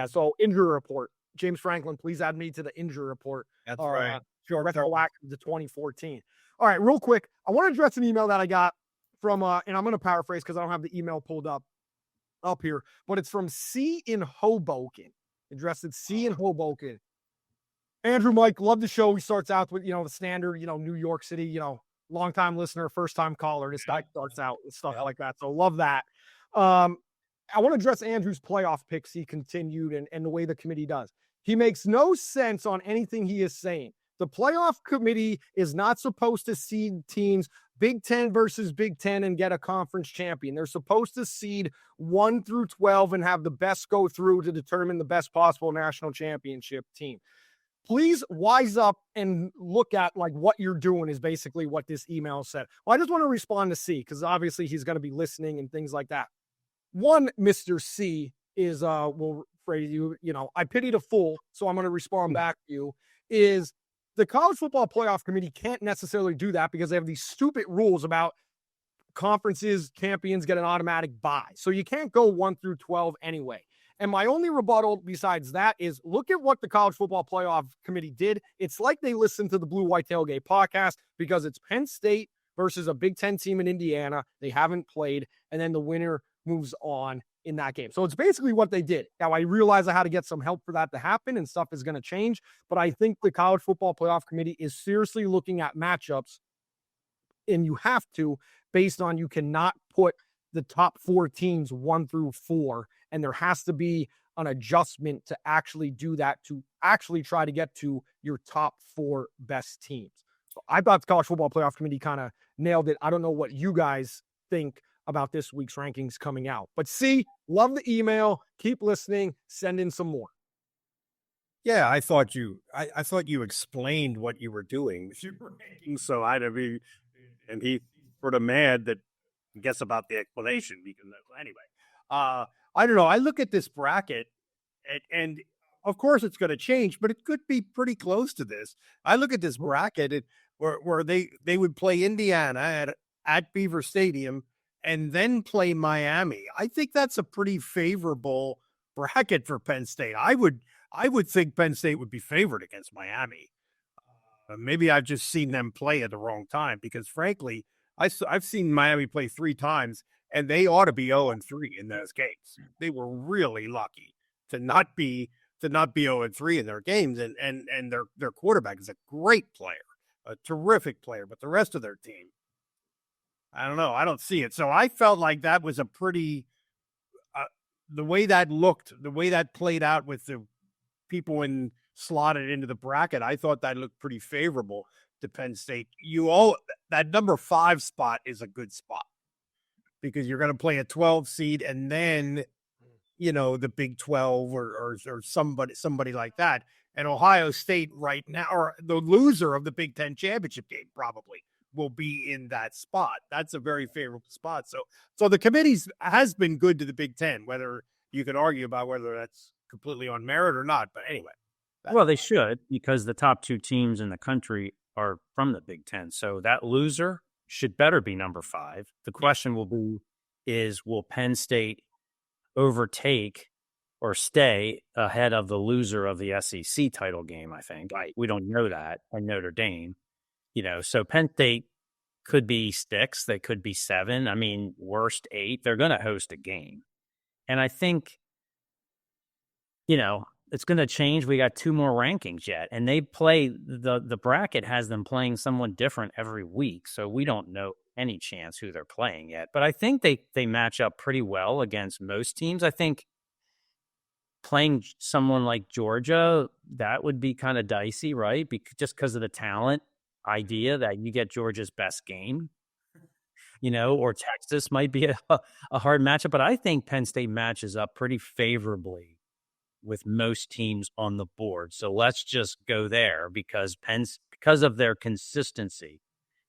So injury report. James Franklin, please add me to the injury report. That's right. Sure. Retroactive to 2014. All right, real quick. I want to address an email that I got from, and I'm going to paraphrase because I don't have the email pulled up here, but it's from C in Hoboken. Addressed at C in Hoboken. Andrew, Mike, love the show. He starts out with, the standard, New York City, long-time listener, first-time caller. This guy starts out with stuff like that. So love that. I want to address Andrew's playoff picks he continued and the way the committee does. He makes no sense on anything he is saying. The playoff committee is not supposed to seed teams Big 10 versus Big 10 and get a conference champion. They're supposed to seed 1 through 12 and have the best go through to determine the best possible national championship team. Please wise up and look at what you're doing is basically what this email said. Well, I just want to respond to C because obviously he's going to be listening and things like that. One, Mr. C is will phrase you, I pity the fool, so I'm going to respond back to you, is the college football playoff committee can't necessarily do that because they have these stupid rules about conferences, champions get an automatic bye. So you can't go 1 through 12 anyway. And my only rebuttal besides that is look at what the college football playoff committee did. It's like they listened to the BlueWhite Tailgate Pawcast because it's Penn State versus a Big Ten team in Indiana. They haven't played, and then the winner moves on in that game. So it's basically what they did. Now, I realize I had to get some help for that to happen, and stuff is going to change, but I think the college football playoff committee is seriously looking at matchups, and you have to, based on you cannot put the top 4 teams 1 through 4, and there has to be an adjustment to actually do that, to actually try to get to your top 4 best teams. So I thought the college football playoff committee kind of nailed it. I don't know what you guys think about this week's rankings coming out, but love the email. Keep listening. Send in some more. Yeah, I thought you explained what you were doing. So and he sort of mad that guess about the explanation because anyway, I don't know. I look at this bracket and of course it's going to change, but it could be pretty close to this. I look at this bracket where they would play Indiana at Beaver Stadium and then play Miami. I think that's a pretty favorable bracket for Penn State. I would think Penn State would be favored against Miami. Maybe I've just seen them play at the wrong time because, frankly, I've seen Miami play 3 times, and they ought to be 0-3 in those games. They were really lucky to not be 0-3 in their games, and their quarterback is a great player, a terrific player, but the rest of their team, I don't know. I don't see it. So I felt like that was a pretty the way that looked, the way that played out with the people slotted into the bracket, I thought that looked pretty favorable to Penn State. That number 5 spot is a good spot because you're going to play a 12 seed and then, the Big 12 or somebody like that. And Ohio State right now, or the loser of the Big Ten championship game probably will be in that spot. That's a very favorable spot. So the committee has been good to the Big Ten, whether you can argue about whether that's completely on merit or not. But anyway. Well, they should, because the top 2 teams in the country are from the Big Ten. So that loser should better be number 5. The question will be will Penn State overtake or stay ahead of the loser of the SEC title game, I think. Right. We don't know that, and Notre Dame. So Penn State could be 6. They could be 7. I mean, worst 8. They're going to host a game. And I think, it's going to change. We got 2 more rankings yet, and they play the bracket has them playing someone different every week. So we don't know any chance who they're playing yet, but I think they match up pretty well against most teams. I think playing someone like Georgia, that would be kind of dicey, right? Just because of the talent idea that you get Georgia's best game, or Texas might be a hard matchup, but I think Penn State matches up pretty favorably with most teams on the board. So let's just go there because of their consistency,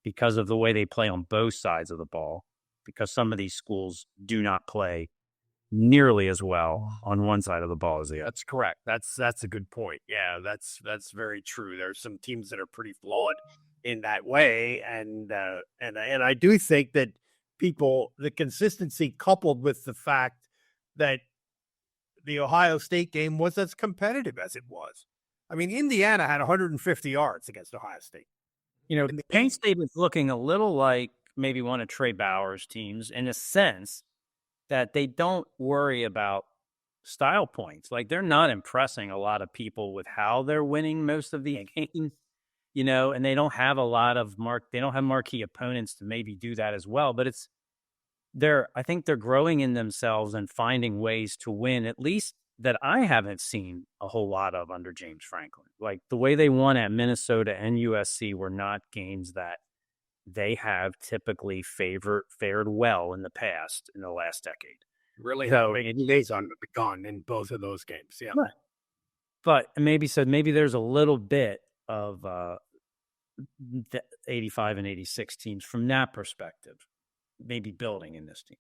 because of the way they play on both sides of the ball, because some of these schools do not play nearly as well on one side of the ball as the other. That's correct. That's a good point. Yeah, that's very true. There's some teams that are pretty flawed in that way, and I do think that the consistency coupled with the fact that the Ohio State game was as competitive as it was. I mean, Indiana had 150 yards against Ohio State. Penn State was looking a little like maybe one of Trey Bauer's teams in a sense that they don't worry about style points. Like, they're not impressing a lot of people with how they're winning most of the games, and they don't have a lot of they don't have marquee opponents to maybe do that as well. But I think they're growing in themselves and finding ways to win, at least that I haven't seen a whole lot of under James Franklin. Like, the way they won at Minnesota and USC were not games that they have typically fared well in the past, in the last decade. Really, days on gone in both of those games. Yeah. Right. But maybe there's a little bit of the 85 and 86 teams from that perspective, maybe building in this team.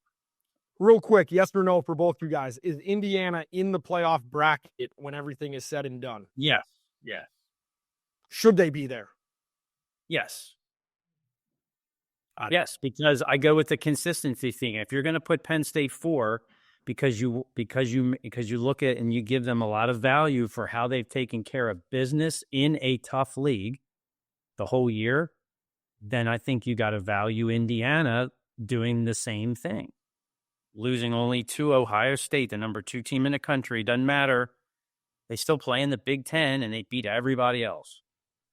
Real quick, yes or no for both you guys. Is Indiana in the playoff bracket when everything is said and done? Yes. Yes. Should they be there? Yes. Yes, because I go with the consistency thing. If you're going to put Penn State 4 because you look at and you give them a lot of value for how they've taken care of business in a tough league the whole year, then I think you got to value Indiana doing the same thing. Losing only to Ohio State, the number 2 team in the country, doesn't matter. They still play in the Big Ten and they beat everybody else.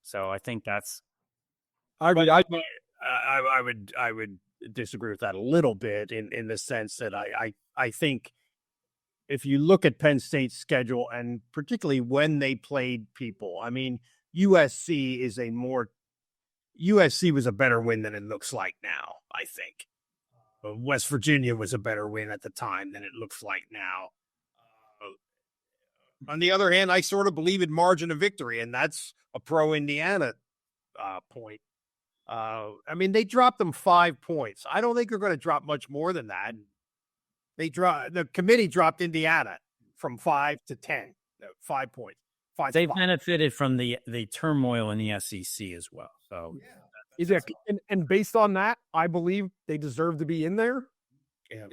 So I think that's. I would disagree with that a little bit in the sense that I think if you look at Penn State's schedule and particularly when they played people, I mean, USC was a better win than it looks like now, I think. West Virginia was a better win at the time than it looks like now. On the other hand, I sort of believe in margin of victory, and that's a pro-Indiana point. I mean, they dropped them 5 points. I don't think they're going to drop much more than that. The committee dropped Indiana from 5 to 10, 5 points. They benefited from the turmoil in the SEC as well. So, and based on that, I believe they deserve to be in there. Yeah.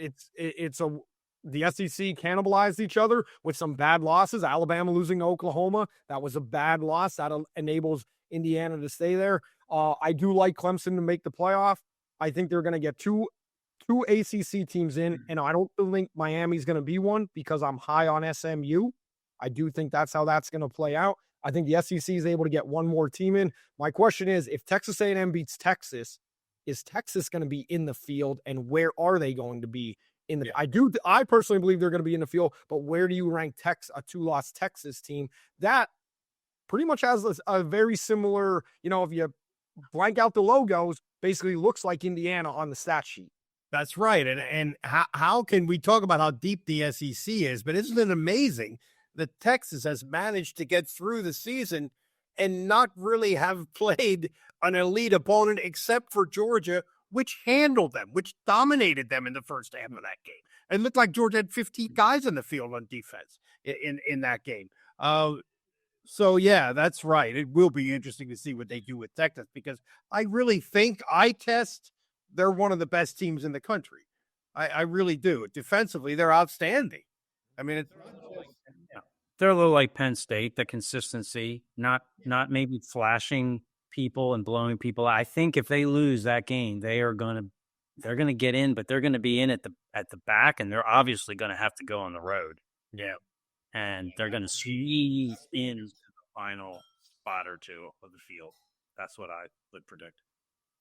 The SEC cannibalized each other with some bad losses. Alabama losing to Oklahoma, that was a bad loss. That enables Indiana to stay there. I do like Clemson to make the playoff. I think they're going to get two ACC teams in, and I don't think Miami's going to be one because I'm high on SMU. I do think that's how that's going to play out. I think the SEC is able to get one more team in. My question is, if Texas A&M beats Texas, is Texas going to be in the field, and where are they going to be in the? Yeah. I personally believe they're going to be in the field, but where do you rank a 2-loss Texas team that pretty much has a very similar, if you blank out the logos, basically looks like Indiana on the stat sheet. That's right. And how can we talk about how deep the SEC is? But isn't it amazing that Texas has managed to get through the season and not really have played an elite opponent except for Georgia, which handled them, which dominated them in the first half of that game. It looked like Georgia had 15 guys in the field on defense in that game. So, yeah, that's right. It will be interesting to see what they do with Texas because I really think they're one of the best teams in the country. I really do. Defensively, they're outstanding. I mean, they're a little like Penn State, the consistency, not maybe flashing people and blowing people out. I think if they lose that game, they're going to get in, but they're going to be in at the back, and they're obviously going to have to go on the road. Yeah. And they're going to squeeze into the final spot or two of the field. That's what I would predict.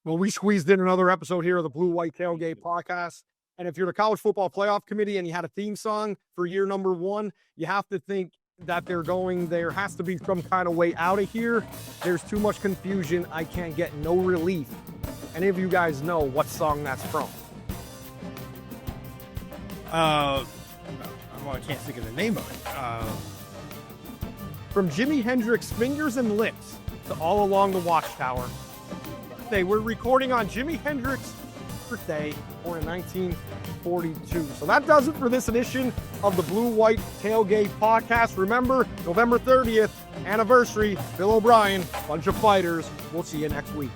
Well, we squeezed in another episode here of the BlueWhite Tailgate Pawcast. And if you're the College Football Playoff Committee and you had a theme song for year number 1, you have to think that there has to be some kind of way out of here. There's too much confusion. I can't get no relief. Any of you guys know what song that's from? I can't think of the name of it. From Jimi Hendrix' Fingers and Lips to All Along the Watchtower. We're recording on Jimi Hendrix's birthday born in 1942. So that does it for this edition of the BlueWhite Tailgate Pawcast. Remember, November 30th, anniversary, Bill O'Brien, bunch of fighters. We'll see you next week.